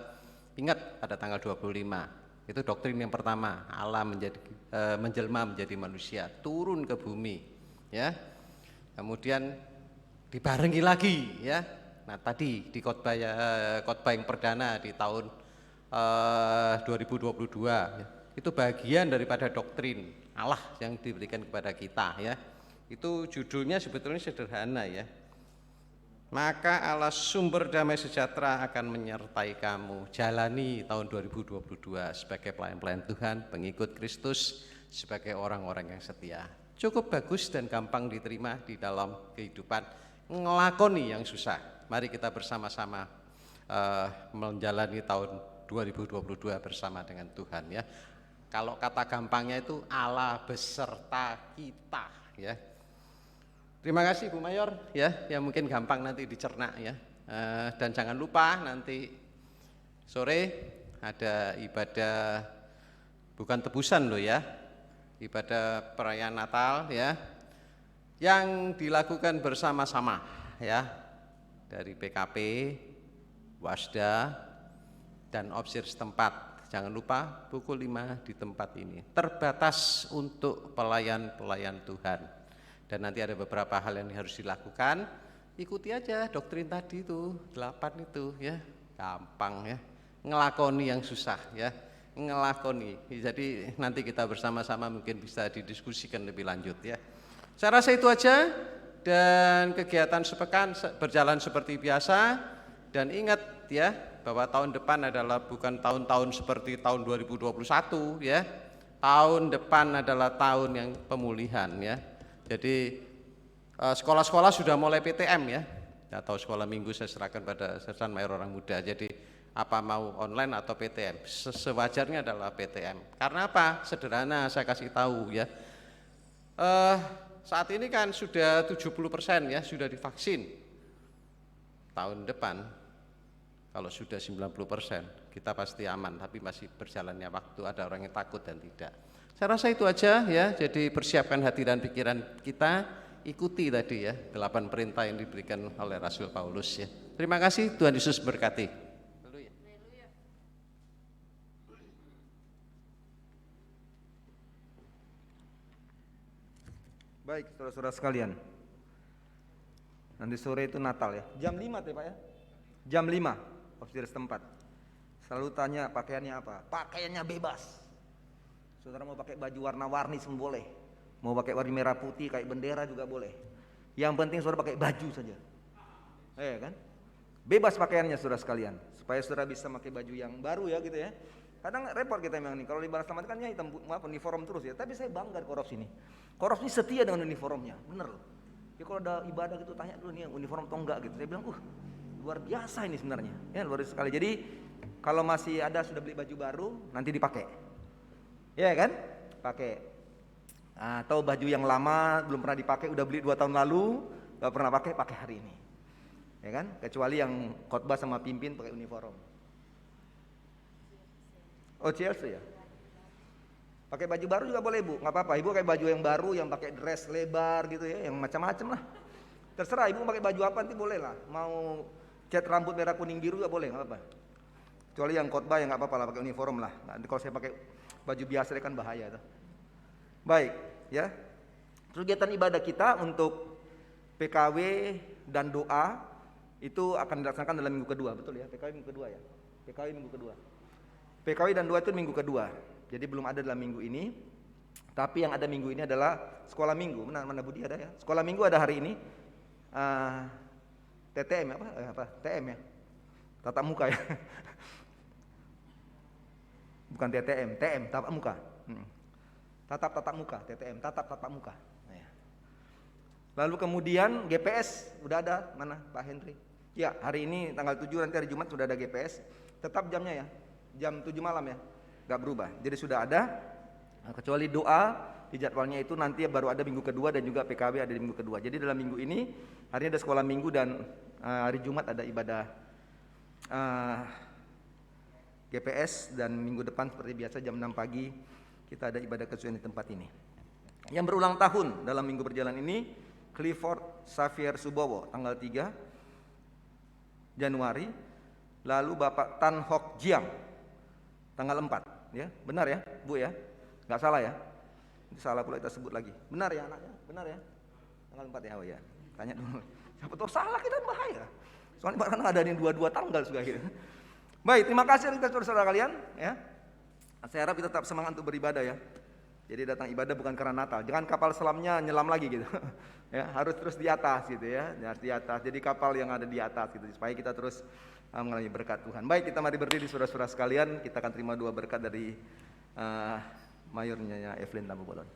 ingat ada tanggal 25, itu doktrin yang pertama, Allah menjelma menjadi manusia, turun ke bumi ya. Kemudian dibarengi lagi ya. Nah tadi di khotbah yang perdana di tahun 2022 ya, itu bagian daripada doktrin Allah yang diberikan kepada kita ya. Itu judulnya sebetulnya sederhana ya. Maka Allah sumber damai sejahtera akan menyertai kamu. Jalani tahun 2022 sebagai pelayan-pelayan Tuhan, pengikut Kristus, sebagai orang-orang yang setia. Cukup bagus dan gampang diterima di dalam kehidupan, ngelakoni yang susah. Mari kita bersama-sama menjalani tahun 2022 bersama dengan Tuhan ya. Kalau kata gampangnya itu Allah beserta kita ya. Terima kasih Bu Mayor ya, yang mungkin gampang nanti dicerna ya. Dan jangan lupa nanti sore ada ibadah bukan tebusan loh ya, ibadah perayaan Natal ya, yang dilakukan bersama-sama ya, dari PKP, Wasda, dan Opsir setempat. Jangan lupa pukul 5 di tempat ini. Terbatas untuk pelayan-pelayan Tuhan. Dan nanti ada beberapa hal yang harus dilakukan. Ikuti aja doktrin tadi itu, 8 itu ya. Gampang ya. Ngelakoni yang susah ya. Ngelakoni. Jadi nanti kita bersama-sama mungkin bisa didiskusikan lebih lanjut ya. Saya rasa itu aja. Dan kegiatan sepekan berjalan seperti biasa. Dan ingat ya, bahwa tahun depan adalah bukan tahun-tahun seperti tahun 2021 ya. Tahun depan adalah tahun yang pemulihan ya. Jadi sekolah-sekolah sudah mulai PTM ya. Atau sekolah minggu saya serahkan pada Sersan Mayor Orang Muda. Jadi apa mau online atau PTM? Sewajarnya adalah PTM. Karena apa? Sederhana saya kasih tahu ya. Saat ini kan sudah 70% ya sudah divaksin. Tahun depan kalau sudah 90% kita pasti aman, tapi masih berjalannya waktu, ada orang yang takut dan tidak. Saya rasa itu aja ya, jadi persiapkan hati dan pikiran kita, ikuti tadi ya 8 perintah yang diberikan oleh Rasul Paulus ya. Terima kasih, Tuhan Yesus berkati. Baik, saudara-saudara sekalian. Nanti sore itu Natal ya. Jam 5 tuh Pak ya. Jam 5. Ofisir setempat selalu tanya pakaiannya apa, pakaiannya bebas. Saudara mau pakai baju warna-warni semua boleh, mau pakai warna merah putih kayak bendera juga boleh. Yang penting saudara pakai baju saja, kan? Bebas pakaiannya saudara sekalian, supaya saudara bisa pakai baju yang baru ya gitu ya. Kadang repot kita memang nih, kalau di Balas Selamat kan ya hitam uniform terus ya. Tapi saya bangga Korops ini. Korops ini setia dengan uniformnya, bener loh. Ya kalau ada ibadah gitu tanya dulu nih uniform atau enggak gitu. Saya bilang luar biasa ini sebenarnya, ya luar biasa sekali. Jadi kalau masih ada sudah beli baju baru, nanti dipakai, ya kan? Pakai. Atau baju yang lama belum pernah dipakai, udah beli 2 tahun lalu, gak pernah pakai hari ini, ya kan? Kecuali yang khotbah sama pimpin pakai uniform. Oh Chelsea ya? Pakai baju baru juga boleh Bu, nggak apa-apa. Ibu pakai baju yang baru, yang pakai dress lebar gitu ya, yang macam-macam lah. Terserah ibu pakai baju apa nanti boleh lah. Mau cat rambut merah kuning biru juga boleh, nggak apa-apa. Kecuali yang khotbah yang nggak apa-apa lah, pakai uniform lah. Nanti kalau saya pakai baju biasa kan bahaya tuh. Baik, ya. Kegiatan ibadah kita untuk PKW dan doa itu akan dilaksanakan dalam minggu kedua, betul ya? PKW minggu kedua ya. PKW minggu kedua. PKW dan doa itu minggu kedua. Jadi belum ada dalam minggu ini. Tapi yang ada minggu ini adalah sekolah minggu. Mana Budi ada ya? Sekolah minggu ada hari ini. TTM apa? TM ya. Tatap muka ya. Bukan TTM, TM, tatap muka. Tatap muka, TTM, tatap muka. Nah, ya. Lalu kemudian GPS udah ada, mana Pak Hendri? Ya, hari ini tanggal 7 nanti hari Jumat sudah ada GPS. Tetap jamnya ya, jam 7 malam ya, nggak berubah. Jadi sudah ada, kecuali doa di jadwalnya itu nanti baru ada minggu kedua dan juga PKW ada di minggu kedua. Jadi dalam minggu ini, hari ini ada sekolah minggu dan hari Jumat ada ibadah GPS dan minggu depan seperti biasa jam 6 pagi kita ada ibadah kesucian di tempat ini. Yang berulang tahun dalam minggu berjalan ini, Clifford Xavier Subowo tanggal 3 Januari, lalu Bapak Tan Hock Jiang tanggal 4 ya, benar ya Bu ya, nggak salah ya, salah pula kita sebut lagi, benar ya anaknya, benar ya, tanggal 4 ya, oh ya, tanya dulu, siapa tahu salah kita bahaya, soalnya bahkan ada yang 22 tanggal juga gitu. Baik, terima kasih kita saudara kalian ya, saya harap kita tetap semangat untuk beribadah ya. Jadi datang ibadah bukan karena Natal, jangan kapal selamnya nyelam lagi gitu. Ya, harus terus di atas gitu ya, harus di atas. Jadi kapal yang ada di atas gitu supaya kita terus mengalami berkat Tuhan. Baik, kita mari berdiri saudara-saudara sekalian, kita akan terima 2 berkat dari mayornya Evelyn Tambu Bolon.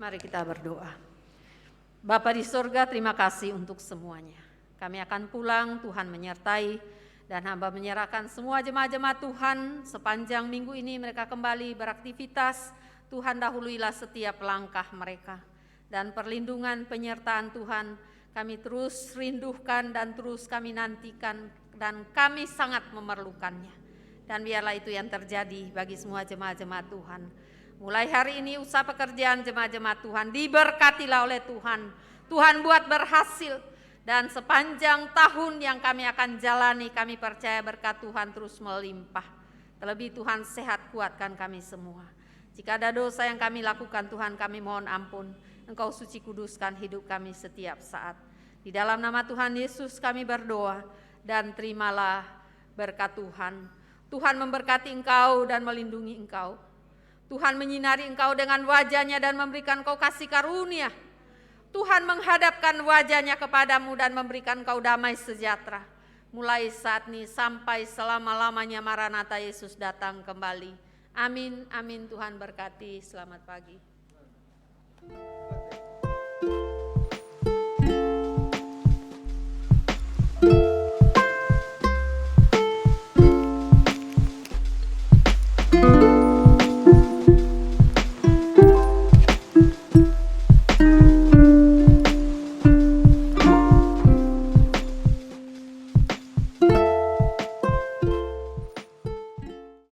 Mari kita berdoa. Bapa di surga, terima kasih untuk semuanya. Kami akan pulang, Tuhan menyertai. Dan hamba menyerahkan semua jemaat-jemaat Tuhan sepanjang minggu ini mereka kembali beraktivitas. Tuhan dahuluilah setiap langkah mereka. Dan perlindungan penyertaan Tuhan kami terus rindukan dan terus kami nantikan. Dan kami sangat memerlukannya. Dan biarlah itu yang terjadi bagi semua jemaat-jemaat Tuhan. Mulai hari ini usaha pekerjaan jemaat-jemaat Tuhan diberkatilah oleh Tuhan. Tuhan buat berhasil. Dan sepanjang tahun yang kami akan jalani, kami percaya berkat Tuhan terus melimpah. Terlebih Tuhan sehat kuatkan kami semua. Jika ada dosa yang kami lakukan, Tuhan kami mohon ampun. Engkau suci kuduskan hidup kami setiap saat. Di dalam nama Tuhan Yesus kami berdoa dan terimalah berkat Tuhan. Tuhan memberkati engkau dan melindungi engkau. Tuhan menyinari engkau dengan wajah-Nya dan memberikan engkau kasih karunia. Tuhan menghadapkan wajah-Nya kepadamu dan memberikan kau damai sejahtera. Mulai saat ini sampai selama-lamanya Maranatha Yesus datang kembali. Amin, amin. Tuhan berkati. Selamat pagi.